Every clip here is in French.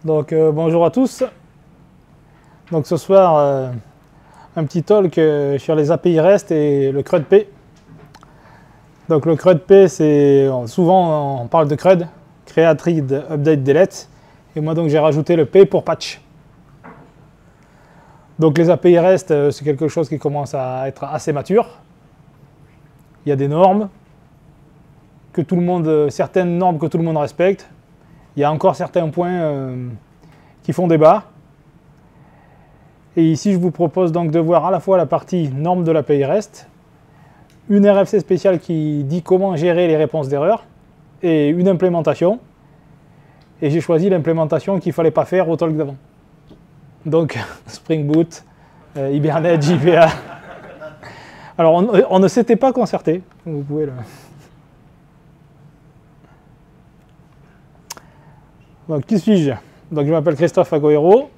Donc bonjour à tous. Donc ce soir un petit talk sur les API REST et le CRUD-P. Donc le CRUD-P, c'est souvent on parle de CRUD, Create, Read, Update, Delete. Et moi donc j'ai rajouté le P pour patch. Donc les API REST, c'est quelque chose qui commence à être assez mature. Il y a des normes que tout le monde, certaines normes que tout le monde respecte. Il y a encore certains points qui font débat. Et ici, je vous propose donc de voir à la fois la partie norme de l'API REST, une RFC spéciale qui dit comment gérer les réponses d'erreur, et une implémentation. Et j'ai choisi l'implémentation qu'il ne fallait pas faire au talk d'avant. Donc, Spring Boot, Hibernate, JPA. Alors, on ne s'était pas concerté. Vous pouvez le... Donc, qui suis-je? Donc, je m'appelle Christophe Agoero.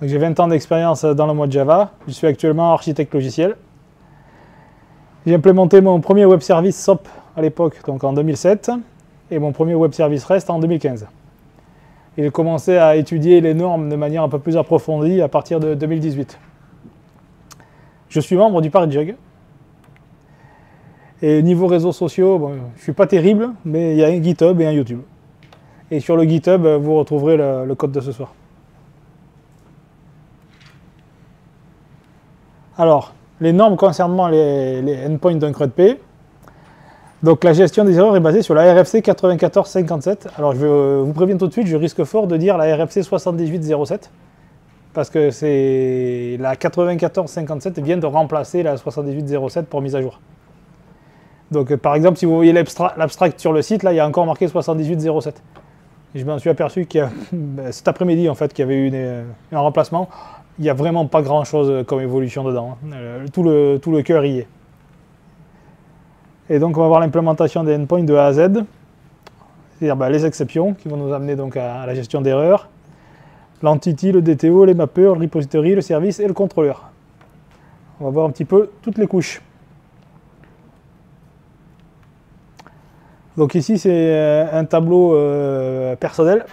J'ai 20 ans d'expérience dans le mode Java. Je suis actuellement architecte logiciel. J'ai implémenté mon premier web service SOAP à l'époque, donc en 2007, et mon premier web service REST en 2015. Et j'ai commencé à étudier les normes de manière un peu plus approfondie à partir de 2018. Je suis membre du ParkJug. Et niveau réseaux sociaux, bon, je ne suis pas terrible, mais il y a un GitHub et un YouTube. Et sur le GitHub, vous retrouverez le code de ce soir. Alors, les normes concernant les endpoints d'un CRUD-P. Donc la gestion des erreurs est basée sur la RFC 9457. Alors je vous préviens tout de suite, je risque fort de dire la RFC 7807. Parce que c'est la 9457 vient de remplacer la 7807 pour mise à jour. Donc par exemple, si vous voyez l'abstract sur le site, là il y a encore marqué 7807. Et je m'en suis aperçu qu'il y a cet après-midi en fait qu'il y avait eu un remplacement. Il n'y a vraiment pas grand-chose comme évolution dedans. Tout le cœur y est. Et donc on va voir l'implémentation des endpoints de A à Z. C'est-à-dire les exceptions qui vont nous amener donc à la gestion d'erreurs. L'entity, le DTO, les mappeurs, le repository, le service et le contrôleur. On va voir un petit peu toutes les couches. Donc ici c'est un tableau personnel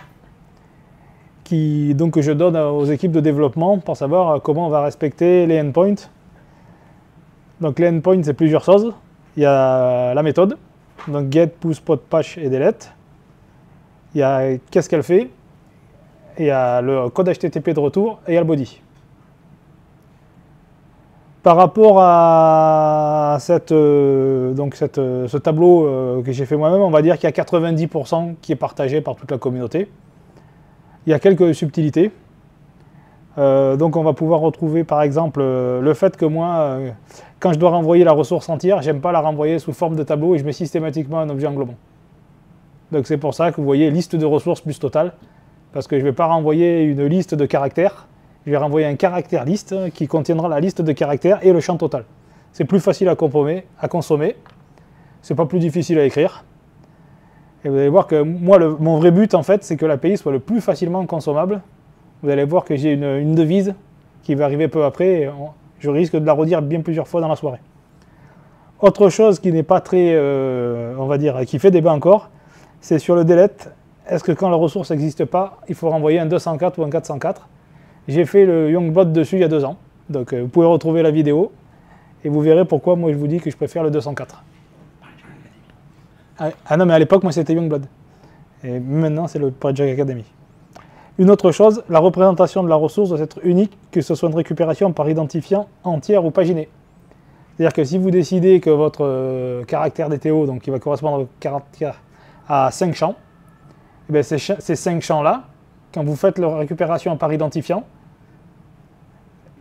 que je donne aux équipes de développement pour savoir comment on va respecter les endpoints. Donc les endpoints, c'est plusieurs choses. Il y a la méthode, donc get, push, spot, patch et delete. Il y a qu'est-ce qu'elle fait. Et il y a le code HTTP de retour et il y a le body. Par rapport à ce tableau que j'ai fait moi-même, on va dire qu'il y a 90% qui est partagé par toute la communauté. Il y a quelques subtilités. Donc on va pouvoir retrouver par exemple le fait que moi, quand je dois renvoyer la ressource entière, j'aime pas la renvoyer sous forme de tableau et je mets systématiquement un objet englobant. Donc c'est pour ça que vous voyez liste de ressources plus total, parce que je ne vais pas renvoyer une liste de caractères, je vais renvoyer un caractère liste qui contiendra la liste de caractères et le champ total. C'est plus facile à consommer, c'est pas plus difficile à écrire. Et vous allez voir que moi, mon vrai but, en fait, c'est que l'API soit le plus facilement consommable. Vous allez voir que j'ai une devise qui va arriver peu après. Et je risque de la redire bien plusieurs fois dans la soirée. Autre chose qui n'est pas très, on va dire, qui fait débat encore, c'est sur le delete. Est-ce que quand la ressource n'existe pas, il faut renvoyer un 204 ou un 404? J'ai fait le Youngblood dessus il y a 2 ans. Donc vous pouvez retrouver la vidéo et vous verrez pourquoi moi je vous dis que je préfère le 204. Ah non, mais à l'époque, moi, c'était Youngblood. Et maintenant, c'est le ParkJug Academy. Une autre chose, la représentation de la ressource doit être unique, que ce soit une récupération par identifiant entière ou paginée. C'est-à-dire que si vous décidez que votre caractère DTO, donc qui va correspondre à 5 champs, et bien ces 5 champs-là, quand vous faites la récupération par identifiant,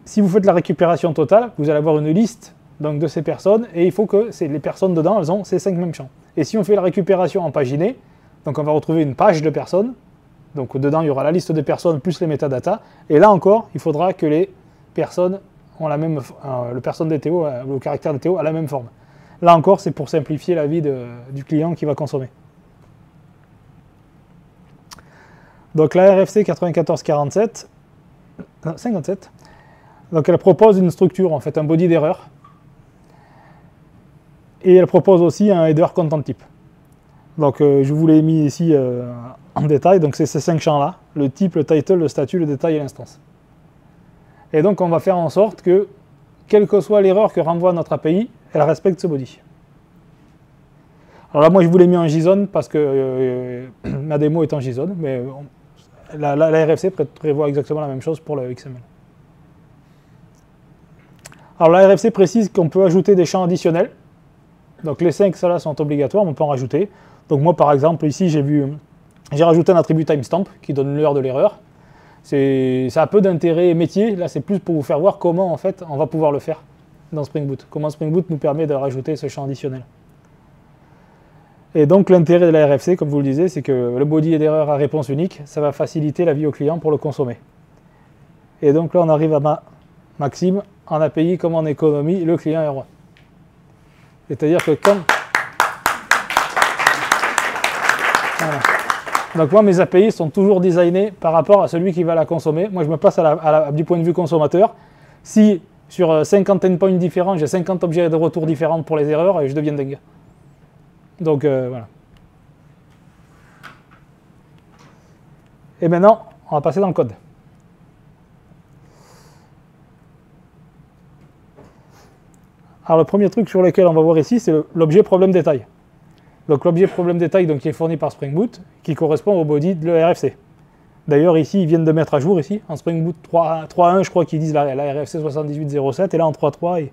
si vous faites la récupération totale, vous allez avoir une liste donc, de ces personnes, et il faut que les personnes dedans, elles ont ces 5 mêmes champs. Et si on fait la récupération en paginé, donc on va retrouver une page de personnes, donc dedans il y aura la liste de personnes plus les métadatas, et là encore, il faudra que les personnes ont la même, le personne DTO, le caractère DTO a la même forme. Là encore, c'est pour simplifier la vie du client qui va consommer. Donc la RFC 9447, 57, donc elle propose une structure, en fait, un body d'erreur. Et elle propose aussi un header content type. Donc je vous l'ai mis ici en détail. Donc c'est ces 5 champs-là, le type, le title, le statut, le détail et l'instance. Et donc on va faire en sorte que, quelle que soit l'erreur que renvoie notre API, elle respecte ce body. Alors là, moi je vous l'ai mis en JSON parce que ma démo est en JSON, mais la RFC prévoit exactement la même chose pour le XML. Alors la RFC précise qu'on peut ajouter des champs additionnels. Donc les 5 ceux-là sont obligatoires, mais on peut en rajouter. Donc moi par exemple ici j'ai rajouté un attribut timestamp qui donne l'heure de l'erreur. Ça a peu d'intérêt métier, là c'est plus pour vous faire voir comment en fait on va pouvoir le faire dans Spring Boot. Comment Spring Boot nous permet de rajouter ce champ additionnel. Et donc l'intérêt de la RFC, comme vous le disiez, c'est que le body d'erreur à réponse unique, ça va faciliter la vie au client pour le consommer. Et donc là on arrive à ma maxime, en API comme en économie, le client est roi. C'est-à-dire que comme... Voilà. Donc moi mes API sont toujours designées par rapport à celui qui va la consommer. Moi je me place du point de vue consommateur. Si sur 50 endpoints différents, j'ai 50 objets de retour différents pour les erreurs, je deviens dingue. Donc voilà. Et maintenant, on va passer dans le code. Alors le premier truc sur lequel on va voir ici, c'est l'objet problème détail. Donc l'objet problème détail qui est fourni par Spring Boot, qui correspond au body de la RFC. D'ailleurs ici, ils viennent de mettre à jour ici, en Spring Boot 3.1, je crois qu'ils disent la RFC 78.07, et là en 3.3,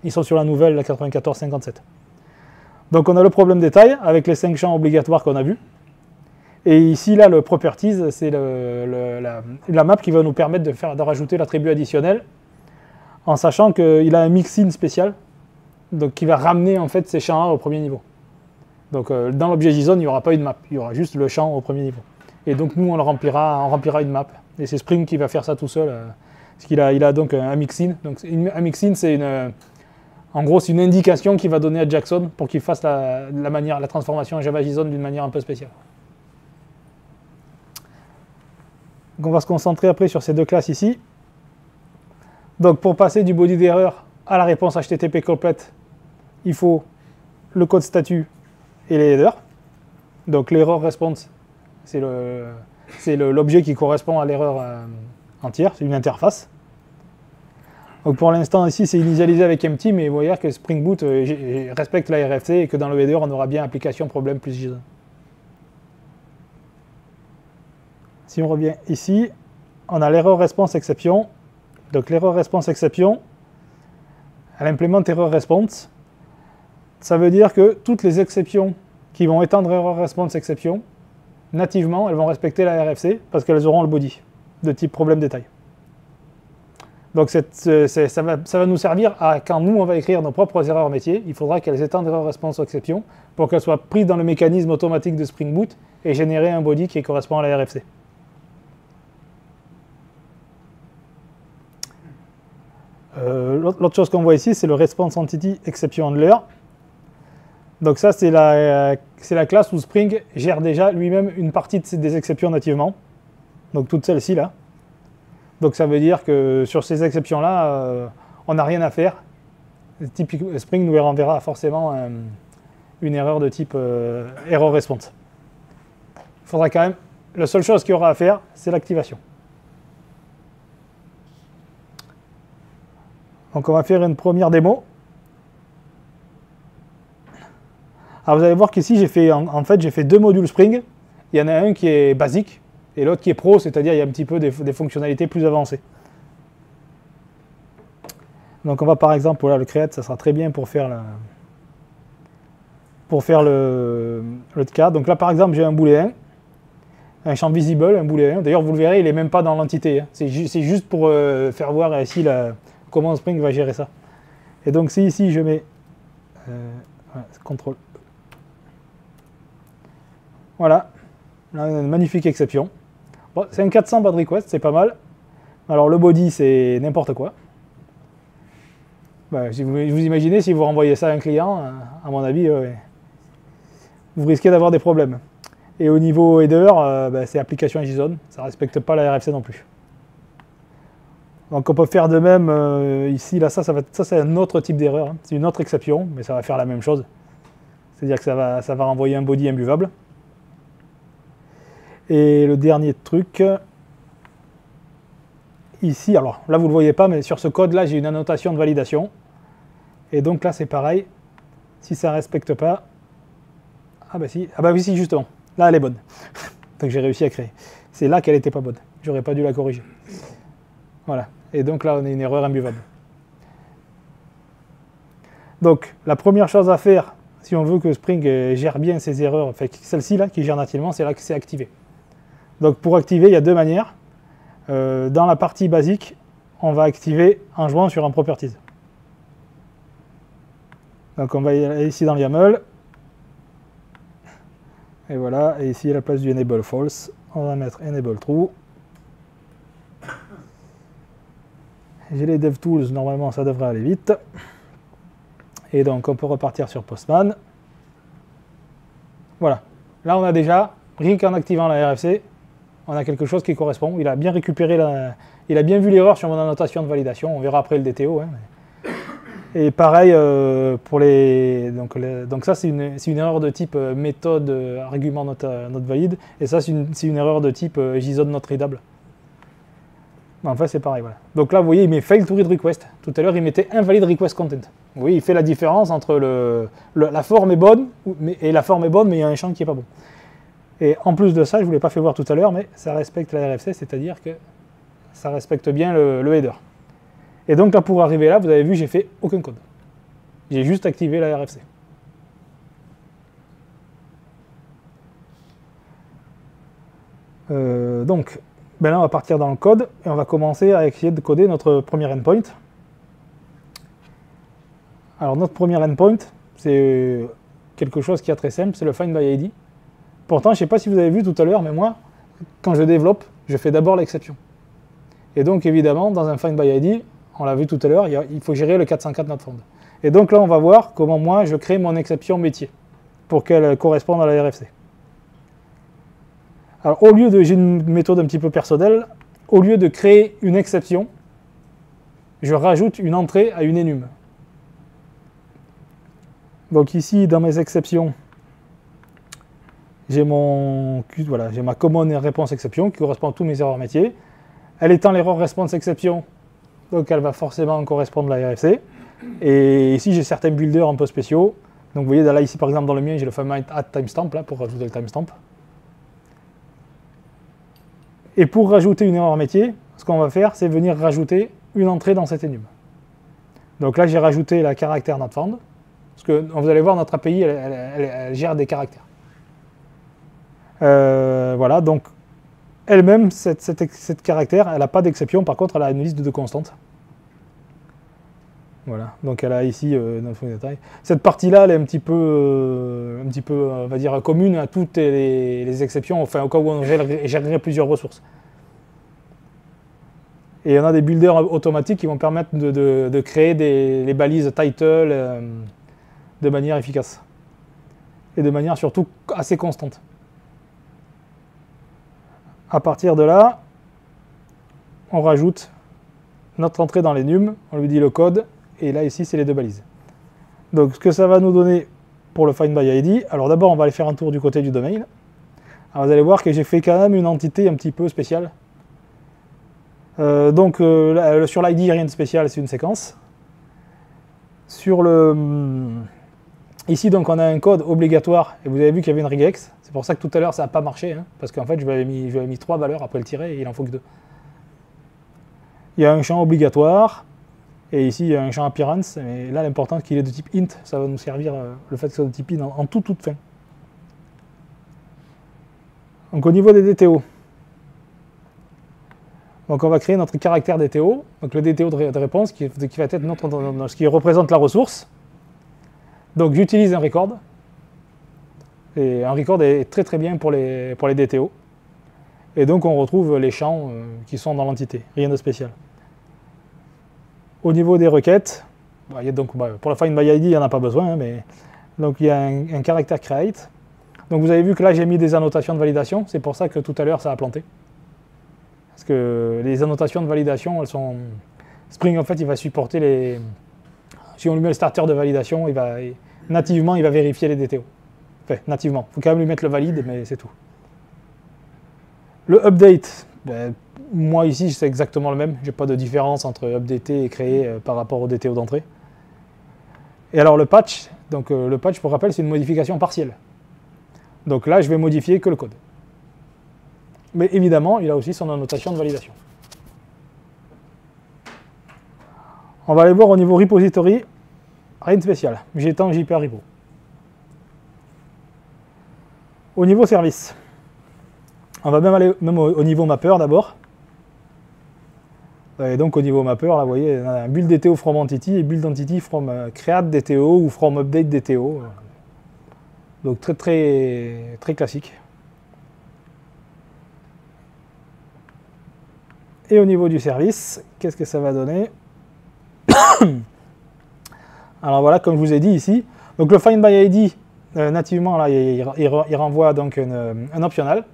ils sont sur la nouvelle, la 94.57. Donc on a le problème détail avec les 5 champs obligatoires qu'on a vus. Et ici, là, le properties, c'est la map qui va nous permettre de rajouter l'attribut additionnel, en sachant qu'il a un mixin spécial, donc qui va ramener en fait ces champs-là au premier niveau. Donc dans l'objet JSON, il n'y aura pas une map, il y aura juste le champ au premier niveau. Et donc nous, on remplira une map. Et c'est Spring qui va faire ça tout seul, parce qu'il a donc un mixin. Donc un mixin, c'est en gros, c'est une indication qu'il va donner à Jackson pour qu'il fasse la transformation en Java JSON d'une manière un peu spéciale. Donc on va se concentrer après sur ces deux classes ici. Donc pour passer du body d'erreur à la réponse HTTP complète, il faut le code statut et les headers. Donc l'error response, c'est l'objet qui correspond à l'erreur entière, c'est une interface. Donc pour l'instant ici c'est initialisé avec empty, mais vous voyez que Spring Boot respecte la RFC et que dans le header on aura bien application problème plus JSON. Si on revient ici, on a l'error response exception. Donc l'error response exception, elle implémente error response. Ça veut dire que toutes les exceptions qui vont étendre error response exception, nativement, elles vont respecter la RFC parce qu'elles auront le body de type problème détail. Donc ça va nous servir à quand nous on va écrire nos propres erreurs métiers, il faudra qu'elles étendent error response exception pour qu'elles soient prises dans le mécanisme automatique de Spring Boot et générer un body qui correspond à la RFC. L'autre chose qu'on voit ici, c'est le response entity exception handler. Donc ça, c'est la classe où Spring gère déjà lui-même une partie des exceptions nativement. Donc toutes celles-ci là. Donc ça veut dire que sur ces exceptions-là, on n'a rien à faire. Spring nous renverra forcément une erreur de type error response. Il faudra quand même, la seule chose qu'il y aura à faire, c'est l'activation. Donc on va faire une première démo. Alors vous allez voir qu'ici j'ai fait en fait j'ai fait deux modules Spring. Il y en a un qui est basique et l'autre qui est pro, c'est-à-dire il y a un petit peu des fonctionnalités plus avancées. Donc on va par exemple, voilà, le create, ça sera très bien pour faire le cas. Donc là par exemple j'ai un booléen, un champ visible, un booléen. D'ailleurs vous le verrez, il n'est même pas dans l'entité. Hein. C'est juste pour faire voir ici comment Spring va gérer ça. Et donc si ici je mets contrôle. Voilà, là, une magnifique exception. Bon, c'est un 400 bad request, c'est pas mal. Alors le body c'est n'importe quoi. Bah, si vous imaginez si vous renvoyez ça à un client, à mon avis, vous risquez d'avoir des problèmes. Et au niveau header, c'est application JSON, ça ne respecte pas la RFC non plus. Donc on peut faire de même ici, là, ça c'est un autre type d'erreur, hein. C'est une autre exception, mais ça va faire la même chose. C'est-à-dire que ça va renvoyer un body imbuvable. Et le dernier truc, ici, alors là vous ne le voyez pas, mais sur ce code-là, j'ai une annotation de validation. Et donc là, c'est pareil. Si ça ne respecte pas... Ah bah si, ah bah oui, si, justement. Là, elle est bonne. Donc j'ai réussi à créer. C'est là qu'elle n'était pas bonne. J'aurais pas dû la corriger. Voilà. Et donc là, on a une erreur imbuvable. Donc, la première chose à faire, si on veut que Spring gère bien ces erreurs, enfin celle-ci là, qui gère nativement, c'est là que c'est activé. Donc pour activer, il y a deux manières. Dans la partie basique, on va activer en jouant sur un properties. Donc on va aller ici dans le YAML. Et voilà, et ici à la place du enable false, on va mettre enable true. J'ai les DevTools, normalement ça devrait aller vite. Et donc on peut repartir sur Postman. Voilà, là on a déjà, rien qu'en activant la RFC, on a quelque chose qui correspond. Il a bien récupéré, il a bien vu l'erreur sur mon annotation de validation, on verra après le DTO. Hein, mais... Et pareil pour les... Donc ça c'est une erreur de type méthode argument not valide, et ça c'est une erreur de type JSON not readable. En fait, c'est pareil, voilà. Donc là, vous voyez, il met fail to read request. Tout à l'heure, il mettait invalid request content. Vous voyez, il fait la différence entre la forme est bonne, et la forme est bonne, mais il y a un champ qui n'est pas bon. Et en plus de ça, je ne vous l'ai pas fait voir tout à l'heure, mais ça respecte la RFC, c'est-à-dire que ça respecte bien le header. Et donc là, pour arriver là, vous avez vu, j'ai fait aucun code. J'ai juste activé la RFC. Donc, ben là, on va partir dans le code et on va commencer à essayer de coder notre premier endpoint. Alors, notre premier endpoint, c'est quelque chose qui est très simple, c'est le find by ID. Pourtant, je ne sais pas si vous avez vu tout à l'heure, mais moi, quand je développe, je fais d'abord l'exception. Et donc, évidemment, dans un find by ID, on l'a vu tout à l'heure, il faut gérer le 404 not found. Et donc là, on va voir comment moi, je crée mon exception métier pour qu'elle corresponde à la RFC. Alors, au lieu de, j'ai une méthode un petit peu personnelle, au lieu de créer une exception, je rajoute une entrée à une enum. Donc ici, dans mes exceptions, j'ai ma common réponse exception qui correspond à tous mes erreurs métiers. Elle étant l'erreur response exception, donc elle va forcément correspondre à la RFC. Et ici, j'ai certains builders un peu spéciaux. Donc vous voyez, là, ici, par exemple, dans le mien, j'ai le fameux add timestamp, là, pour rajouter le timestamp. Et pour rajouter une erreur métier, ce qu'on va faire, c'est venir rajouter une entrée dans cet enum. Donc là, j'ai rajouté la caractère not found, parce que vous allez voir, notre API, elle gère des caractères. Voilà, donc elle-même, cette caractère, elle n'a pas d'exception, par contre, elle a une liste de constantes. Voilà, donc elle a ici notre détail. Cette partie-là, elle est un petit peu, on va dire, commune à toutes les exceptions, enfin au cas où on gérerait plusieurs ressources. Et on a des builders automatiques qui vont permettre de créer les balises title de manière efficace. Et de manière surtout assez constante. À partir de là, on rajoute notre entrée dans l'enum, on lui dit le code, et là ici c'est les deux balises. Donc ce que ça va nous donner pour le find by ID, alors d'abord on va aller faire un tour du côté du domaine. Alors vous allez voir que j'ai fait quand même une entité un petit peu spéciale. Sur l'ID rien de spécial, c'est une séquence. Sur ici donc on a un code obligatoire, et vous avez vu qu'il y avait une regex, c'est pour ça que tout à l'heure ça n'a pas marché, hein, parce qu'en fait je lui avais mis 3 valeurs après le tiret et il en faut que 2. Il y a un champ obligatoire, et ici il y a un champ appearance, mais là l'important c'est qu'il est de type int, ça va nous servir le fait que ce soit de type int en toute fin. Donc au niveau des DTO, donc on va créer notre caractère DTO, donc le DTO de réponse qui va être ce qui représente la ressource. Donc j'utilise un record, et un record est très très bien pour les DTO. Et donc on retrouve les champs qui sont dans l'entité, rien de spécial. Au niveau des requêtes, pour la find by ID, il n'y en a pas besoin, hein, mais donc il y a un caractère create. Donc vous avez vu que là j'ai mis des annotations de validation, c'est pour ça que tout à l'heure ça a planté. Parce que les annotations de validation, elles sont... Spring en fait il va supporter les... Si on lui met le starter de validation, nativement, il va vérifier les DTO. Enfin, nativement. Il faut quand même lui mettre le valide, mais c'est tout. Le update, ben, moi ici, c'est exactement le même. Je n'ai pas de différence entre updater et créer par rapport au DTO d'entrée. Et alors le patch, donc le patch, pour rappel, c'est une modification partielle. Donc là, je vais modifier que le code. Mais évidemment, il a aussi son annotation de validation. On va aller voir au niveau repository, rien de spécial. J'étends JPA repo. Au niveau service, on va même aller au niveau mapper d'abord. Et donc au niveau mapper, là vous voyez, on a un build DTO from entity et build entity from create DTO ou from update DTO. Donc très classique. Et au niveau du service, qu'est-ce que ça va donner? Alors voilà, comme je vous ai dit ici, donc le find by ID, nativement, là, il renvoie donc un optional.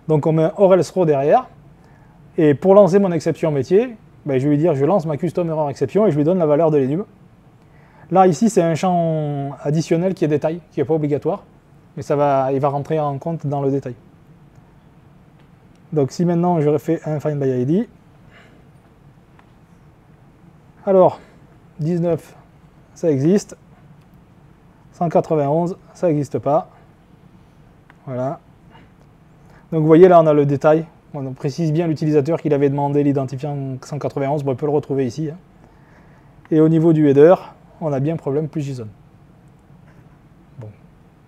Donc on met un or else row derrière. Et pour lancer mon exception métier, ben, je vais lui dire je lance ma custom error exception et je lui donne la valeur de l'enum. Là, ici, c'est un champ additionnel qui est détail, qui n'est pas obligatoire. Mais il va rentrer en compte dans le détail. Donc si maintenant je refais un find by ID, alors 19, ça existe, 191, ça n'existe pas. Voilà. Donc vous voyez là on a le détail, on précise bien l'utilisateur qu'il avait demandé l'identifiant 191, bon, on peut le retrouver ici. Hein. Et au niveau du header, on a bien problème plus JSON. Bon.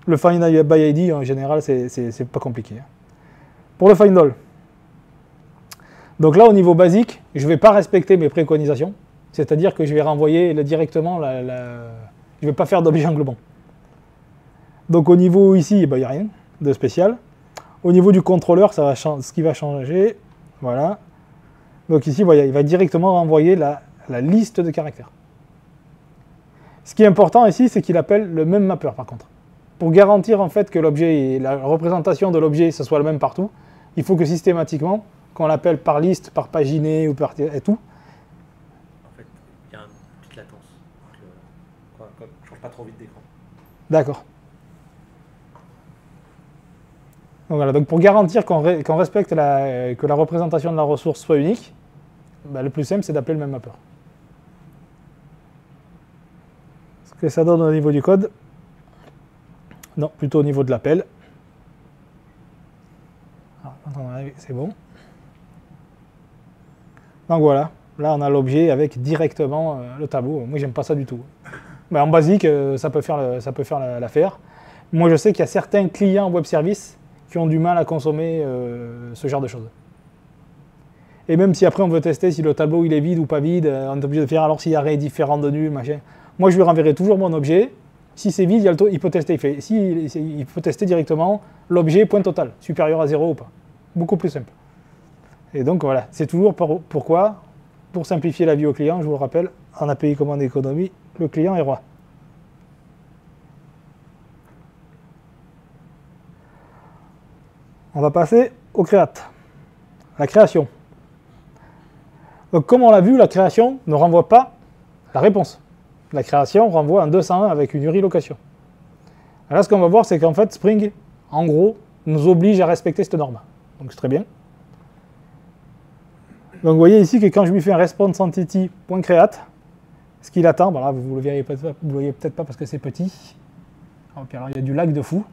Le find by ID en général c'est pas compliqué. Hein. Pour le find all, donc là au niveau basique, je ne vais pas respecter mes préconisations, c'est-à-dire que je vais renvoyer directement, je ne vais pas faire d'objet englobant. Donc au niveau ici, ben, il n'y a rien de spécial. Au niveau du contrôleur, ça va ce qui va changer, voilà. Donc ici, voilà, il va directement renvoyer la liste de caractères. Ce qui est important ici, c'est qu'il appelle le même mapper par contre. Pour garantir en fait que l'objet, la représentation de l'objet, ce soit le même partout, il faut que systématiquement, qu'on l'appelle par liste, par paginé ou par et tout. En fait, il y a une petite latence. Je ne change pas trop vite d'écran. D'accord. Donc voilà, donc pour garantir qu'on respecte que la représentation de la ressource soit unique, ben le plus simple c'est d'appeler le même mapper. Ce que ça donne au niveau du code, non, plutôt au niveau de l'appel. C'est bon. Donc voilà, là on a l'objet avec directement le tableau. Moi j'aime pas ça du tout. Mais en basique, ça peut faire l'affaire. Moi je sais qu'il y a certains clients web service qui ont du mal à consommer ce genre de choses. Et même si après on veut tester si le tableau il est vide ou pas vide, on est obligé de faire alors s'il y a arrêt différent de nul, machin. Moi je lui renverrai toujours mon objet. Si c'est vide, il peut tester. Il peut tester directement l'objet point total, supérieur à 0 ou pas. Beaucoup plus simple. Et donc voilà, c'est toujours pourquoi, pour simplifier la vie au client, je vous le rappelle, en API commande économie, le client est roi. On va passer au create, la création. Donc comme on l'a vu, la création ne renvoie pas la réponse. La création renvoie un 201 avec une URI location. Là, ce qu'on va voir, c'est qu'en fait, Spring, en gros, nous oblige à respecter cette norme. Donc c'est très bien. Donc vous voyez ici que quand je lui fais un response entity.create, ce qu'il attend, ben là, vous ne le voyez peut-être pas parce que c'est petit. Alors, il y a du lag de fou.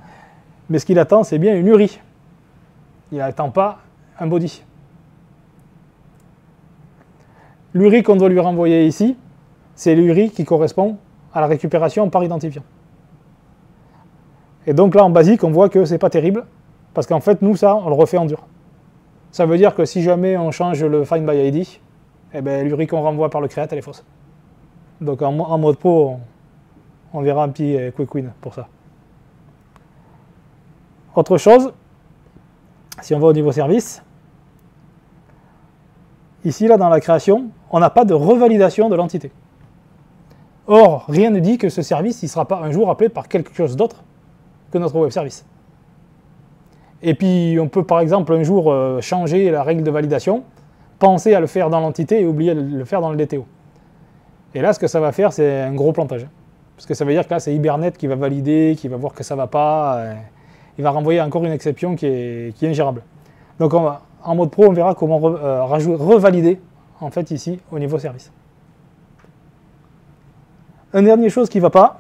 Mais ce qu'il attend, c'est bien une URI. Il n'attend pas un body. L'URI qu'on doit lui renvoyer ici, c'est l'URI qui correspond à la récupération par identifiant. Et donc là, en basique, on voit que c'est pas terrible, parce qu'en fait, nous, ça, on le refait en dur. Ça veut dire que si jamais on change le find by ID, eh ben, l'URI qu'on renvoie par le create, elle est fausse. Donc en mode pro, on verra un petit quick win pour ça. Autre chose, si on va au niveau service, ici, là, dans la création, on n'a pas de revalidation de l'entité. Or, rien ne dit que ce service ne sera pas un jour appelé par quelque chose d'autre que notre web service. Et puis, on peut par exemple un jour changer la règle de validation, penser à le faire dans l'entité et oublier de le faire dans le DTO. Et là, ce que ça va faire, c'est un gros plantage. Parce que ça veut dire que là, c'est Hibernate qui va valider, qui va voir que ça ne va pas. Il va renvoyer encore une exception qui est ingérable. Donc en mode pro, on verra comment revalider en fait ici au niveau service. Une dernière chose qui ne va pas,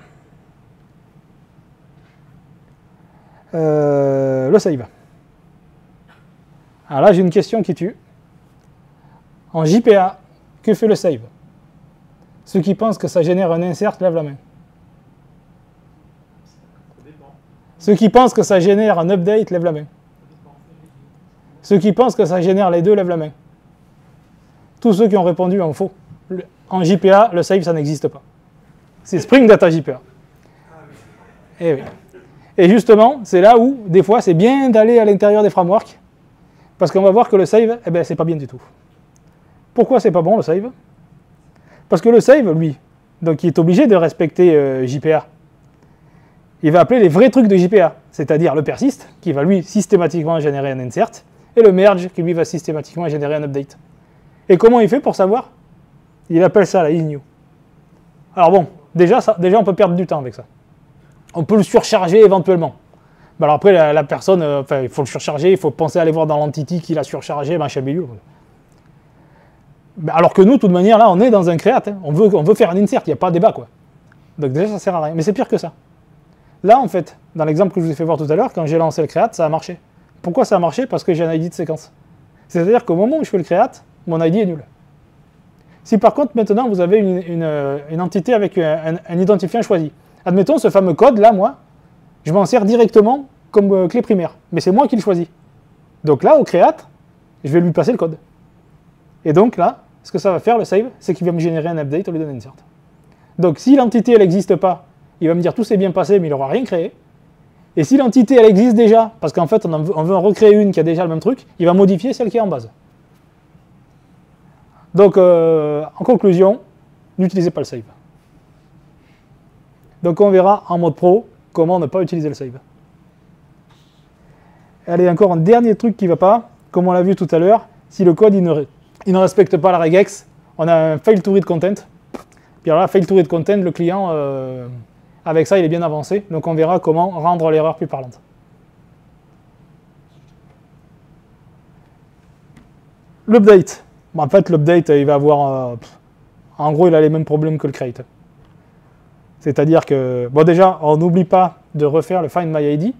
le save. Alors là, j'ai une question qui tue. En JPA, que fait le save? Ceux qui pensent que ça génère un insert, lèvent la main. Ceux qui pensent que ça génère un update, lèvent la main. Ceux qui pensent que ça génère les deux, lèvent la main. Tous ceux qui ont répondu en faux. En JPA, le save, ça n'existe pas. C'est Spring Data JPA. Et oui. Et justement, c'est là où, des fois, c'est bien d'aller à l'intérieur des frameworks, parce qu'on va voir que le save, eh ben, c'est pas bien du tout. Pourquoi c'est pas bon, le save? Parce que le save, lui, donc il est obligé de respecter JPA. Il va appeler les vrais trucs de JPA, c'est-à-dire le persist, qui va lui systématiquement générer un insert, et le merge, qui lui va systématiquement générer un update. Et comment il fait pour savoir? Il appelle ça la isNew. Alors bon, déjà on peut perdre du temps avec ça. On peut le surcharger éventuellement. Ben alors après, la personne, il faut le surcharger, il faut penser à aller voir dans l'entity qui l'a surchargé, machin bidule. Ben alors que nous, de toute manière, là, on est dans un create, hein. On veut faire un insert, il n'y a pas de débat, quoi. Donc déjà, ça sert à rien. Mais c'est pire que ça. Là, en fait, dans l'exemple que je vous ai fait voir tout à l'heure, quand j'ai lancé le create, ça a marché. Pourquoi ça a marché? Parce que j'ai un ID de séquence. C'est-à-dire qu'au moment où je fais le create, mon ID est nul. Si par contre, maintenant, vous avez une entité avec un identifiant choisi, admettons, ce fameux code, là, moi, je m'en sers directement comme clé primaire. Mais c'est moi qui le choisis. Donc là, au create, je vais lui passer le code. Et donc là, ce que ça va faire, le save, c'est qu'il va me générer un update au lieu d'un insert. Donc si l'entité, elle n'existe pas, il va me dire tout s'est bien passé, mais il n'aura rien créé. Et si l'entité, elle existe déjà, parce qu'en fait, on veut en recréer une qui a déjà le même truc, il va modifier celle qui est en base. Donc, en conclusion, n'utilisez pas le save. Donc on verra en mode pro comment ne pas utiliser le save. Allez, encore un dernier truc qui ne va pas, comme on l'a vu tout à l'heure, si le code il ne respecte pas la regex, on a un fail to read content. Puis alors là, fail to read content, le client, avec ça, il est bien avancé. Donc on verra comment rendre l'erreur plus parlante. L'update. Bon, en fait, l'update, il va avoir... en gros, il a les mêmes problèmes que le create. C'est-à-dire que... Bon, déjà, on n'oublie pas de refaire le find by ID.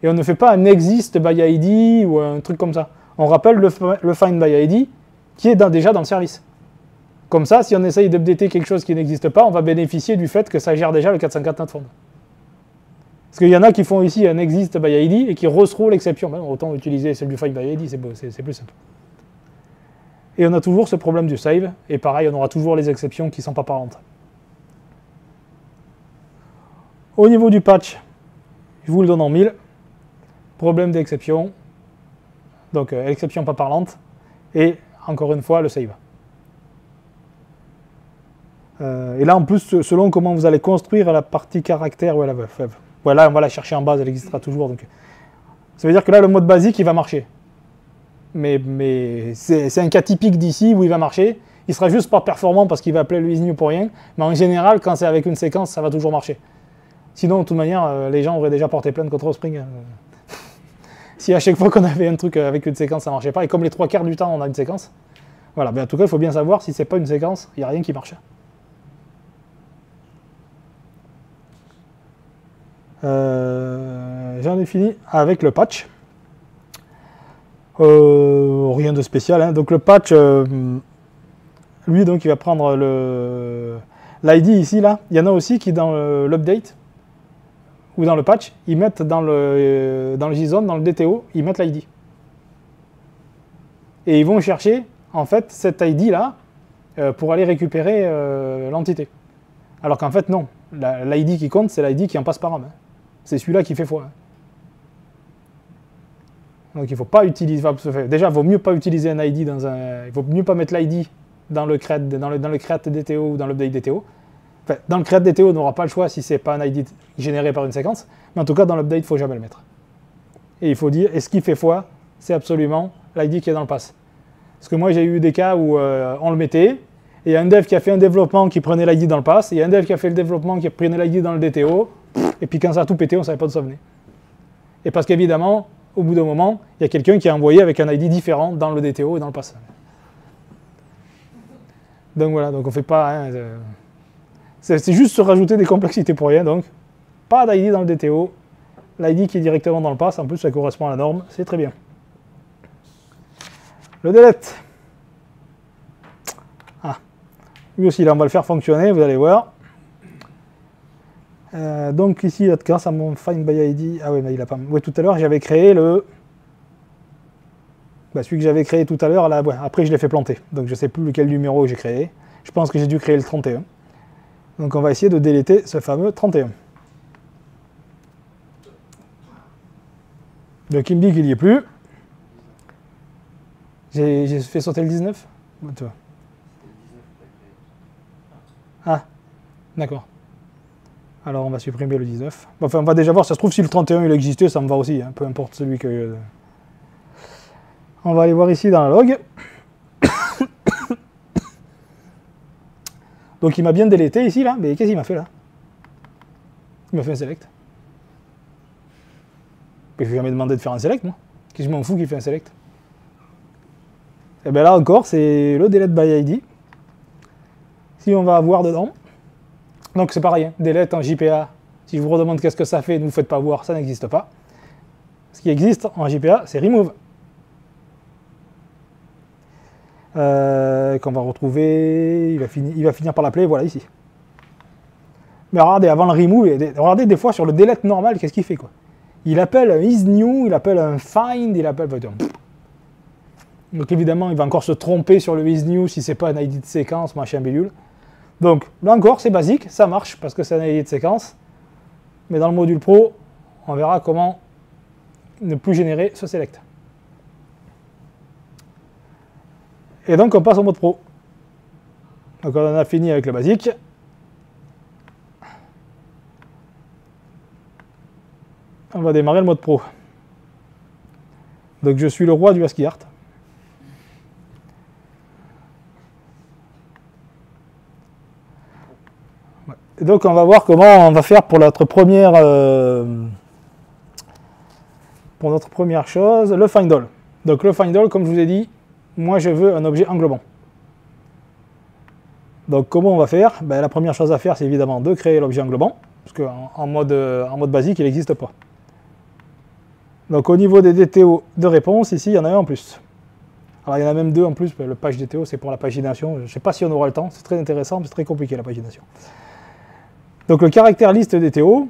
Et on ne fait pas un exist by ID ou un truc comme ça. On rappelle le find by ID qui est déjà dans le service. Comme ça, si on essaye d'updater quelque chose qui n'existe pas, on va bénéficier du fait que ça gère déjà le 404 NotFound. Parce qu'il y en a qui font ici un exist by ID et qui retrouvent l'exception. Ben, autant utiliser celle du find by ID, c'est plus simple. Et on a toujours ce problème du save. Et pareil, on aura toujours les exceptions qui ne sont pas parentes. Au niveau du patch, je vous le donne en 1000. Problème d'exception. Donc, exception pas parlante. Et encore une fois, le save. Et là, en plus, selon comment vous allez construire la partie caractère, voilà, on va la chercher en base, elle existera toujours. Donc, ça veut dire que là, le mode basique, il va marcher. Mais c'est un cas typique d'ici où il va marcher. Il sera juste pas performant parce qu'il va appeler le isNew pour rien. Mais en général, quand c'est avec une séquence, ça va toujours marcher. Sinon, de toute manière, les gens auraient déjà porté plainte contre Spring. Si à chaque fois qu'on avait un truc avec une séquence, ça ne marchait pas, et comme les 3/4 du temps, on a une séquence, voilà. Mais en tout cas, il faut bien savoir, si ce n'est pas une séquence, il n'y a rien qui marche. J'en ai fini avec le patch. Rien de spécial, hein. Donc le patch, lui, donc, il va prendre l'ID ici, là. Il y en a aussi qui, dans l'update, ou dans le patch, ils mettent dans le JSON, dans le DTO, ils mettent l'ID. Et ils vont chercher, en fait, cet ID-là, pour aller récupérer l'entité. Alors qu'en fait, non. L'ID qui compte, c'est l'ID qui en passe par un. C'est celui-là qui fait foi. Donc il ne faut pas utiliser... Déjà, il vaut mieux pas utiliser un ID dans un... Il vaut mieux pas mettre l'ID dans le create DTO ou dans l'update DTO. Enfin, dans le create DTO, on n'aura pas le choix si ce n'est pas un ID généré par une séquence. Mais en tout cas, dans l'update, il ne faut jamais le mettre. Et il faut dire, et ce qui fait foi, c'est absolument l'ID qui est dans le pass. Parce que moi, j'ai eu des cas où on le mettait, Et il y a un dev qui a fait un développement qui prenait l'ID dans le pass, et il y a un dev qui a fait le développement qui prenait l'ID dans le DTO, et puis quand ça a tout pété, on ne savait pas d'où ça venait. Et parce qu'évidemment, au bout d'un moment, il y a quelqu'un qui a envoyé avec un ID différent dans le DTO et dans le pass. Donc voilà, donc on fait pas... Hein, c'est juste se rajouter des complexités pour rien, donc pas d'ID dans le DTO, l'ID qui est directement dans le pass, en plus ça correspond à la norme, c'est très bien. Le delete. Ah, lui aussi là on va le faire fonctionner, vous allez voir. Donc ici, grâce à mon find by ID, ah oui, mais il a pas... Ouais, tout à l'heure j'avais créé le... Bah, celui que j'avais créé tout à l'heure, là, ouais, après je l'ai fait planter, donc je ne sais plus lequel numéro j'ai créé. Je pense que j'ai dû créer le 31. Donc on va essayer de déléter ce fameux 31. Donc il me dit qu'il n'y est plus. J'ai fait sauter le 19 ? Ah, d'accord. Alors on va supprimer le 19. Enfin on va déjà voir, ça se trouve si le 31 il existait, ça me va aussi, hein, peu importe celui que... On va aller voir ici dans la log. Donc il m'a bien délété ici là, mais qu'est-ce qu'il m'a fait là? Il m'a fait un select. Mais je lui ai jamais demandé de faire un select moi. Qu'est-ce que je m'en fous qu'il fait un select? Et bien là encore, c'est le delete by ID. Si on va avoir dedans. Donc c'est pareil, hein, delete en JPA. Si je vous redemande qu'est-ce que ça fait, ne vous faites pas voir, ça n'existe pas. Ce qui existe en JPA, c'est remove. Qu'on va retrouver, il va finir par l'appeler, voilà ici. Mais regardez, avant le remove, regardez des fois sur le delete normal, qu'est-ce qu'il fait quoi? Il appelle un isNew, il appelle un find, il appelle... Donc évidemment, il va encore se tromper sur le isNew si c'est pas un ID de séquence, machin bidule. Donc là encore, c'est basique, ça marche parce que c'est un ID de séquence. Mais dans le module pro, on verra comment ne plus générer ce select. Et donc on passe au mode pro. Donc on a fini avec le basique. On va démarrer le mode pro. Donc je suis le roi du ASCII art. Et donc on va voir comment on va faire pour notre première chose, le find all. Donc le find all, comme je vous ai dit, moi je veux un objet englobant. Donc comment on va faire? Ben, la première chose à faire, c'est évidemment de créer l'objet englobant, parce qu'en mode basique, il n'existe pas. Donc au niveau des DTO de réponse, ici, il y en a un en plus. Alors il y en a même deux en plus, le page DTO, c'est pour la pagination. Je ne sais pas si on aura le temps, c'est très intéressant, mais c'est très compliqué la pagination. Donc le caractère liste DTO,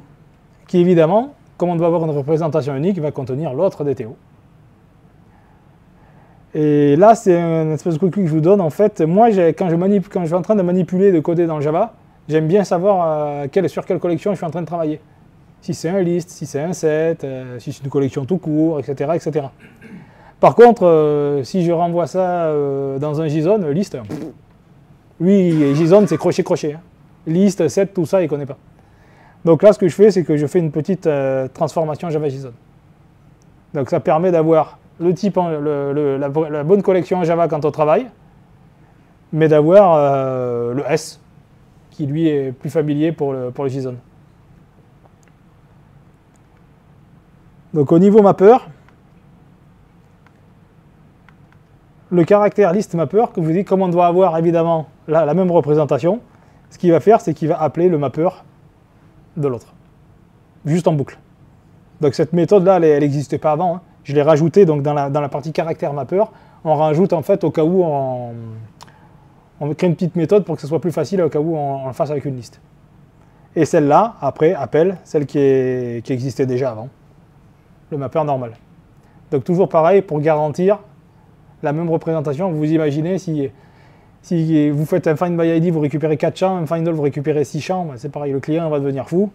qui évidemment, comme on doit avoir une représentation unique, va contenir l'autre DTO. Et là, c'est un espèce de truc que je vous donne. En fait, moi, quand je suis en train de manipuler, de coder dans Java, j'aime bien savoir sur quelle collection je suis en train de travailler. Si c'est un list, si c'est un set, si c'est une collection tout court, etc. etc. Par contre, si je renvoie ça dans un JSON, list, lui, JSON, c'est crochet-crochet. Hein. List, set, tout ça, il ne connaît pas. Donc là, ce que je fais, c'est que je fais une petite transformation Java JSON. Donc ça permet d'avoir le type, la bonne collection en Java quand on travaille, mais d'avoir le S, qui lui est plus familier pour le JSON. Donc au niveau mapper, le caractère list mapper, que je vous dis, comme on doit avoir évidemment la même représentation, ce qu'il va faire, c'est qu'il va appeler le mapper de l'autre, juste en boucle. Donc cette méthode-là, elle n'existait pas avant. Hein. Je l'ai rajoutée donc, dans la partie caractère mapper. On rajoute en fait au cas où on crée une petite méthode pour que ce soit plus facile au cas où on le fasse avec une liste. Et celle-là, après, appelle celle qui existait déjà avant, le mapper normal. Donc toujours pareil pour garantir la même représentation. Vous imaginez si vous faites un find by ID, vous récupérez 4 champs, un find all, vous récupérez 6 champs, ben c'est pareil, le client va devenir fou.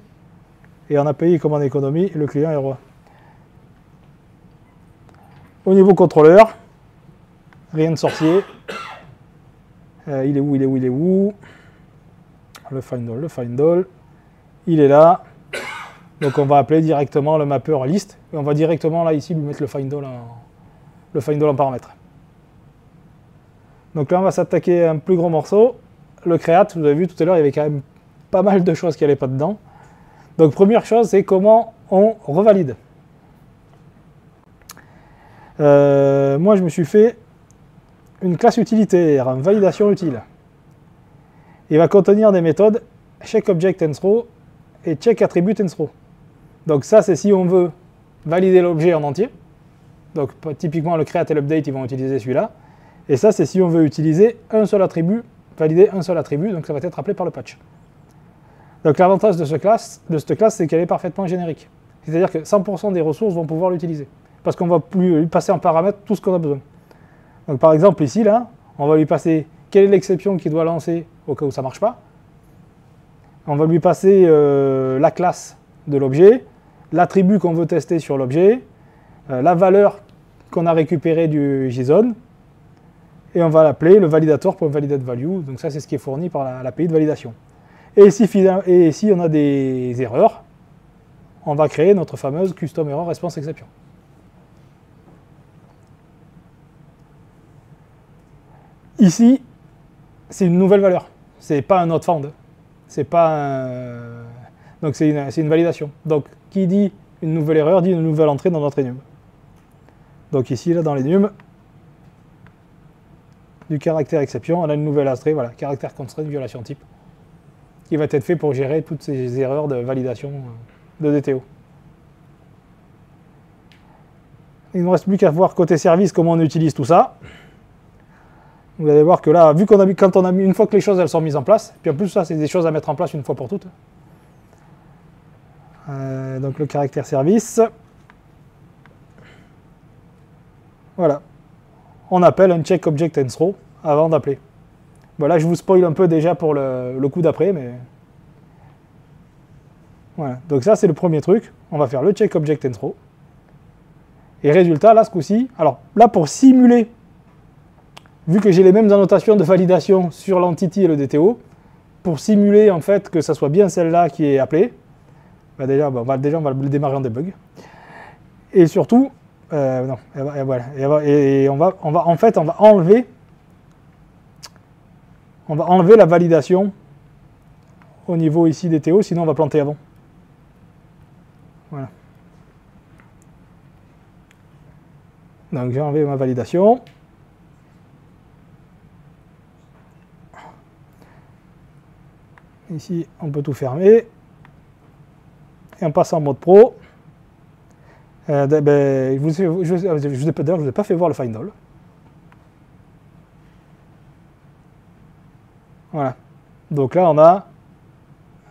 Et on a payé comme en économie, le client est roi. Au niveau contrôleur, rien de sorcier. Il est où? Le find all. Il est là. Donc on va appeler directement le mapper list. Et on va directement là ici lui mettre le find all en paramètre. Donc là on va s'attaquer à un plus gros morceau. le create, vous avez vu tout à l'heure, il y avait quand même pas mal de choses qui n'allaient pas dedans. Donc première chose, c'est comment on revalide. Moi, je me suis fait une classe utilitaire, une validation utile. Il va contenir des méthodes checkObjectAndThrow et checkAttributeAndThrow. Donc ça, c'est si on veut valider l'objet en entier. Donc typiquement, le create et l'update, ils vont utiliser celui-là. Et ça, c'est si on veut utiliser un seul attribut, valider un seul attribut, donc ça va être appelé par le patch. Donc l'avantage de cette classe, c'est qu'elle est parfaitement générique. C'est-à-dire que 100% des ressources vont pouvoir l'utiliser. Parce qu'on ne va plus lui passer en paramètre tout ce qu'on a besoin. Donc par exemple ici, là, on va lui passer quelle est l'exception qu'il doit lancer au cas où ça ne marche pas. On va lui passer la classe de l'objet, l'attribut qu'on veut tester sur l'objet, la valeur qu'on a récupérée du JSON, et on va l'appeler le validator.validateValue. Donc ça, c'est ce qui est fourni par l'API de validation. Et si on a des erreurs, on va créer notre fameuse custom error response exception. Ici, c'est une nouvelle valeur. C'est pas un not found. C'est pas un... Donc c'est une validation. Donc qui dit une nouvelle erreur dit une nouvelle entrée dans notre enum. Donc ici, là, dans l'enum, du caractère exception, on a une nouvelle entrée, voilà, caractère constraint violation type, qui va être fait pour gérer toutes ces erreurs de validation de DTO. Il ne nous reste plus qu'à voir côté service comment on utilise tout ça. Vous allez voir que là, vu une fois que les choses elles sont mises en place, puis en plus ça c'est des choses à mettre en place une fois pour toutes. Donc le caractère service. Voilà. On appelle un checkObjectAndThrow avant d'appeler. Bon, là je vous spoil un peu déjà pour le coup d'après, mais... Voilà. Donc ça c'est le premier truc. On va faire le checkObjectAndThrow. Et résultat, là ce coup-ci, alors là pour simuler, vu que j'ai les mêmes annotations de validation sur l'entity et le DTO, pour simuler en fait que ça soit bien celle-là qui est appelée, bah déjà, on va le démarrer en debug. Et surtout, non, et on va enlever la validation au niveau ici DTO, sinon on va planter avant. Voilà. Donc j'ai enlevé ma validation. Ici, on peut tout fermer. Et on passe en mode pro. Je vous ai pas fait voir le final. Voilà. Donc là, on a